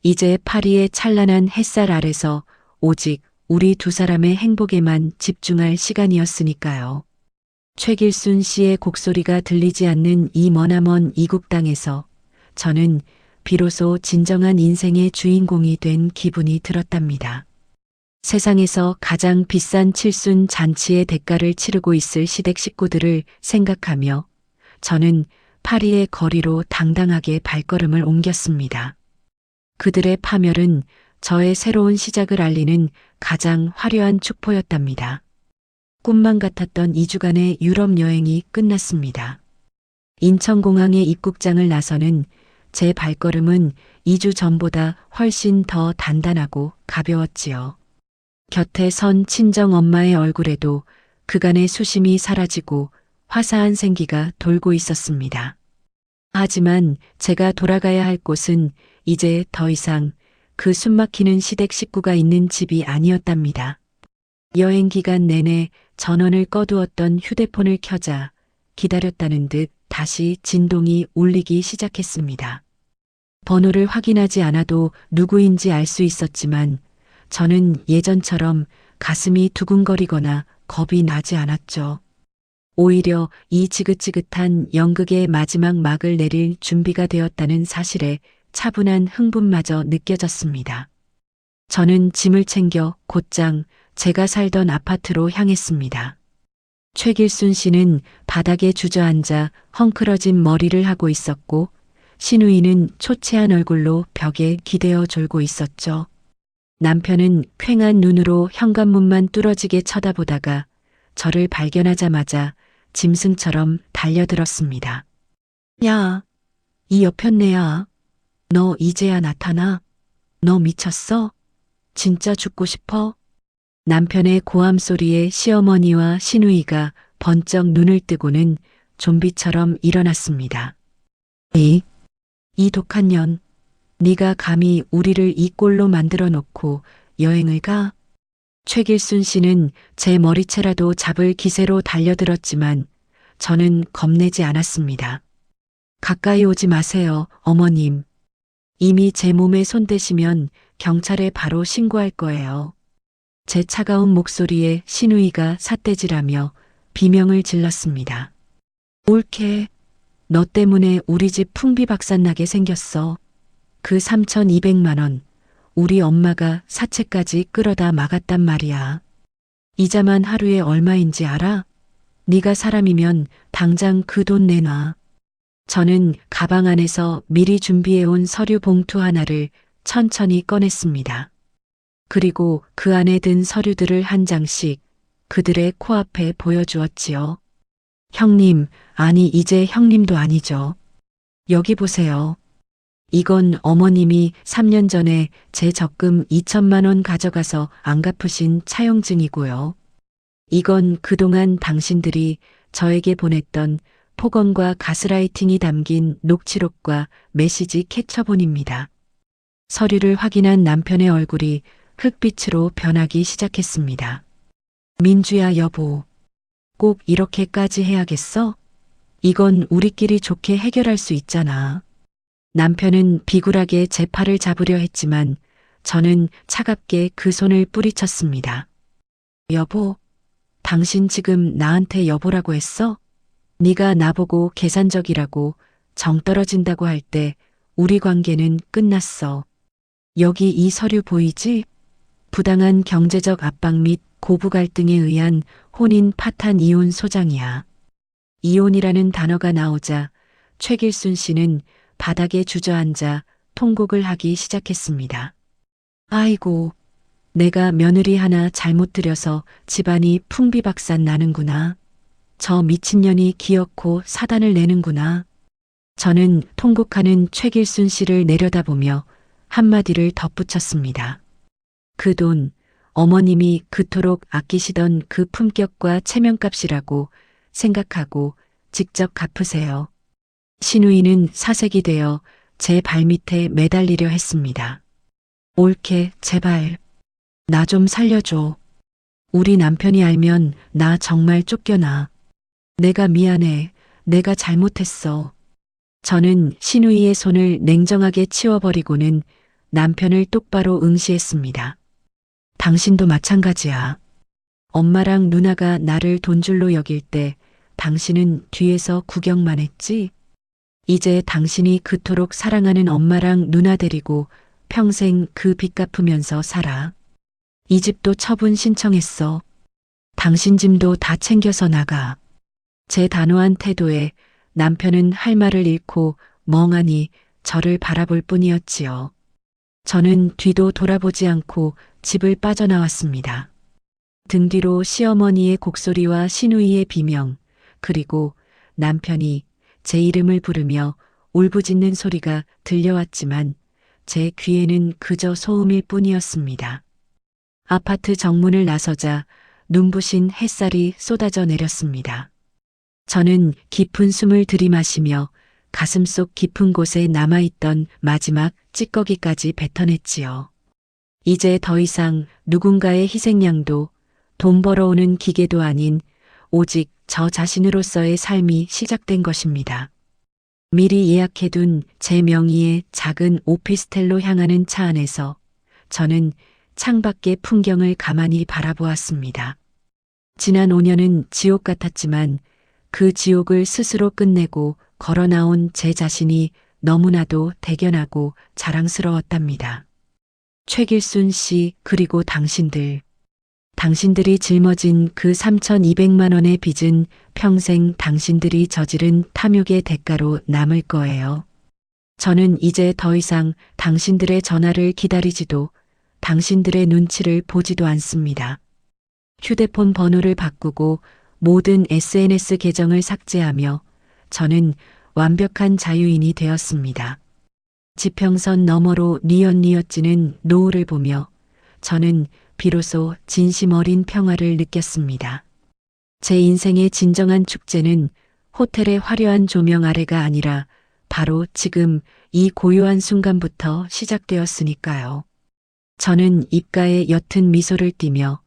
이제 파리의 찬란한 햇살 아래서 오직 우리 두 사람의 행복에만 집중할 시간이었으니까요. 최길순 씨의 곡소리가 들리지 않는 이 머나먼 이국 땅에서 저는 비로소 진정한 인생의 주인공이 된 기분이 들었답니다. 세상에서 가장 비싼 칠순 잔치의 대가를 치르고 있을 시댁 식구들을 생각하며 저는 파리의 거리로 당당하게 발걸음을 옮겼습니다. 그들의 파멸은 저의 새로운 시작을 알리는 가장 화려한 축포였답니다. 꿈만 같았던 2주간의 유럽 여행이 끝났습니다. 인천공항의 입국장을 나서는 제 발걸음은 2주 전보다 훨씬 더 단단하고 가벼웠지요. 곁에 선 친정 엄마의 얼굴에도 그간의 수심이 사라지고 화사한 생기가 돌고 있었습니다. 하지만 제가 돌아가야 할 곳은 이제 더 이상 그 숨막히는 시댁 식구가 있는 집이 아니었답니다. 여행 기간 내내 전원을 꺼두었던 휴대폰을 켜자 기다렸다는 듯 다시 진동이 울리기 시작했습니다. 번호를 확인하지 않아도 누구인지 알 수 있었지만 저는 예전처럼 가슴이 두근거리거나 겁이 나지 않았죠. 오히려 이 지긋지긋한 연극의 마지막 막을 내릴 준비가 되었다는 사실에 차분한 흥분마저 느껴졌습니다. 저는 짐을 챙겨 곧장 제가 살던 아파트로 향했습니다. 최길순 씨는 바닥에 주저앉아 헝클어진 머리를 하고 있었고 신우이는 초췌한 얼굴로 벽에 기대어 졸고 있었죠. 남편은 퀭한 눈으로 현관문만 뚫어지게 쳐다보다가 저를 발견하자마자 짐승처럼 달려들었습니다. 야, 이 여편네야. 너 이제야 나타나? 너 미쳤어? 진짜 죽고 싶어? 남편의 고함 소리에 시어머니와 시누이가 번쩍 눈을 뜨고는 좀비처럼 일어났습니다. 이 독한 년, 네가 감히 우리를 이 꼴로 만들어 놓고 여행을 가? 최길순 씨는 제 머리채라도 잡을 기세로 달려들었지만 저는 겁내지 않았습니다. 가까이 오지 마세요, 어머님. 이미 제 몸에 손대시면 경찰에 바로 신고할 거예요. 제 차가운 목소리에 시누이가 삿대질하며 비명을 질렀습니다. 옳게, 너 때문에 우리 집 풍비박산나게 생겼어. 그 3,200만 원, 우리 엄마가 사채까지 끌어다 막았단 말이야. 이자만 하루에 얼마인지 알아? 네가 사람이면 당장 그 돈 내놔. 저는 가방 안에서 미리 준비해온 서류 봉투 하나를 천천히 꺼냈습니다. 그리고 그 안에 든 서류들을 한 장씩 그들의 코앞에 보여주었지요. 형님, 아니 이제 형님도 아니죠. 여기 보세요. 이건 어머님이 3년 전에 제 적금 2천만 원 가져가서 안 갚으신 차용증이고요. 이건 그동안 당신들이 저에게 보냈던 폭언과 가스라이팅이 담긴 녹취록과 메시지 캡처본입니다. 서류를 확인한 남편의 얼굴이 흑빛으로 변하기 시작했습니다. 민주야 여보, 꼭 이렇게까지 해야겠어? 이건 우리끼리 좋게 해결할 수 있잖아. 남편은 비굴하게 제 팔을 잡으려 했지만 저는 차갑게 그 손을 뿌리쳤습니다. 여보, 당신 지금 나한테 여보라고 했어? 네가 나보고 계산적이라고 정 떨어진다고 할 때 우리 관계는 끝났어. 여기 이 서류 보이지? 부당한 경제적 압박 및 고부 갈등에 의한 혼인 파탄 이혼 소장이야. 이혼이라는 단어가 나오자 최길순 씨는 바닥에 주저앉아 통곡을 하기 시작했습니다. 아이고, 내가 며느리 하나 잘못 들여서 집안이 풍비박산 나는구나. 저 미친년이 기어코 사단을 내는구나. 저는 통곡하는 최길순 씨를 내려다보며 한마디를 덧붙였습니다. 그 돈, 어머님이 그토록 아끼시던 그 품격과 체면값이라고 생각하고 직접 갚으세요. 신우이는 사색이 되어 제 발밑에 매달리려 했습니다. 옳게, 제발. 나 좀 살려줘. 우리 남편이 알면 나 정말 쫓겨나. 내가 미안해. 내가 잘못했어. 저는 신우이의 손을 냉정하게 치워버리고는 남편을 똑바로 응시했습니다. 당신도 마찬가지야. 엄마랑 누나가 나를 돈줄로 여길 때 당신은 뒤에서 구경만 했지? 이제 당신이 그토록 사랑하는 엄마랑 누나 데리고 평생 그 빚 갚으면서 살아. 이 집도 처분 신청했어. 당신 짐도 다 챙겨서 나가. 제 단호한 태도에 남편은 할 말을 잃고 멍하니 저를 바라볼 뿐이었지요. 저는 뒤도 돌아보지 않고 집을 빠져나왔습니다. 등 뒤로 시어머니의 곡소리와 신우이의 비명, 그리고 남편이 제 이름을 부르며 울부짖는 소리가 들려왔지만 제 귀에는 그저 소음일 뿐이었습니다. 아파트 정문을 나서자 눈부신 햇살이 쏟아져 내렸습니다. 저는 깊은 숨을 들이마시며 가슴속 깊은 곳에 남아있던 마지막 찌꺼기까지 뱉어냈지요. 이제 더 이상 누군가의 희생양도 돈 벌어오는 기계도 아닌 오직 저 자신으로서의 삶이 시작된 것입니다. 미리 예약해둔 제 명의의 작은 오피스텔로 향하는 차 안에서 저는 창밖의 풍경을 가만히 바라보았습니다. 지난 5년은 지옥 같았지만 그 지옥을 스스로 끝내고 걸어 나온 제 자신이 너무나도 대견하고 자랑스러웠답니다. 최길순 씨, 그리고 당신들. 당신들이 짊어진 그 3,200만 원의 빚은 평생 당신들이 저지른 탐욕의 대가로 남을 거예요. 저는 이제 더 이상 당신들의 전화를 기다리지도 당신들의 눈치를 보지도 않습니다. 휴대폰 번호를 바꾸고 모든 SNS 계정을 삭제하며 저는 완벽한 자유인이 되었습니다. 지평선 너머로 뉘엿뉘엿지는 노을을 보며 저는 비로소 진심 어린 평화를 느꼈습니다. 제 인생의 진정한 축제는 호텔의 화려한 조명 아래가 아니라 바로 지금 이 고요한 순간부터 시작되었으니까요. 저는 입가에 옅은 미소를 띠며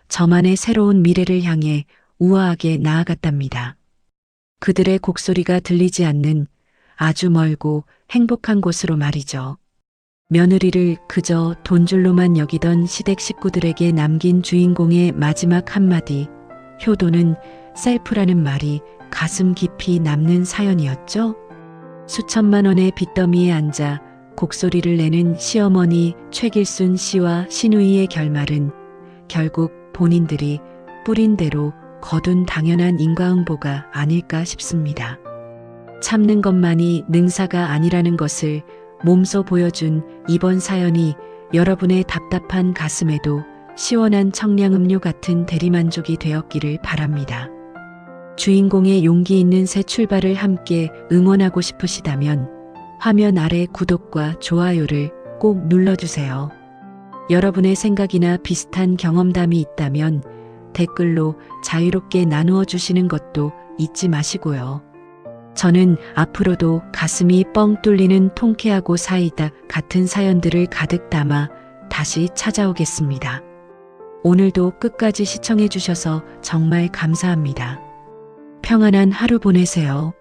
저만의 새로운 미래를 향해 우아하게 나아갔답니다. 그들의 곡소리가 들리지 않는 아주 멀고 행복한 곳으로 말이죠. 며느리를 그저 돈줄로만 여기던 시댁 식구들에게 남긴 주인공의 마지막 한마디, 효도는 셀프라는 말이 가슴 깊이 남는 사연이었죠. 수천만 원의 빚더미에 앉아 곡소리를 내는 시어머니 최길순 씨와 신우이의 결말은 결국 본인들이 뿌린 대로 거둔 당연한 인과응보가 아닐까 싶습니다. 참는 것만이 능사가 아니라는 것을 몸소 보여준 이번 사연이 여러분의 답답한 가슴에도 시원한 청량음료 같은 대리만족이 되었기를 바랍니다. 주인공의 용기 있는 새 출발을 함께 응원하고 싶으시다면 화면 아래 구독과 좋아요를 꼭 눌러주세요. 여러분의 생각이나 비슷한 경험담이 있다면 댓글로 자유롭게 나누어 주시는 것도 잊지 마시고요. 저는 앞으로도 가슴이 뻥 뚫리는 통쾌하고 사이다 같은 사연들을 가득 담아 다시 찾아오겠습니다. 오늘도 끝까지 시청해 주셔서 정말 감사합니다. 평안한 하루 보내세요.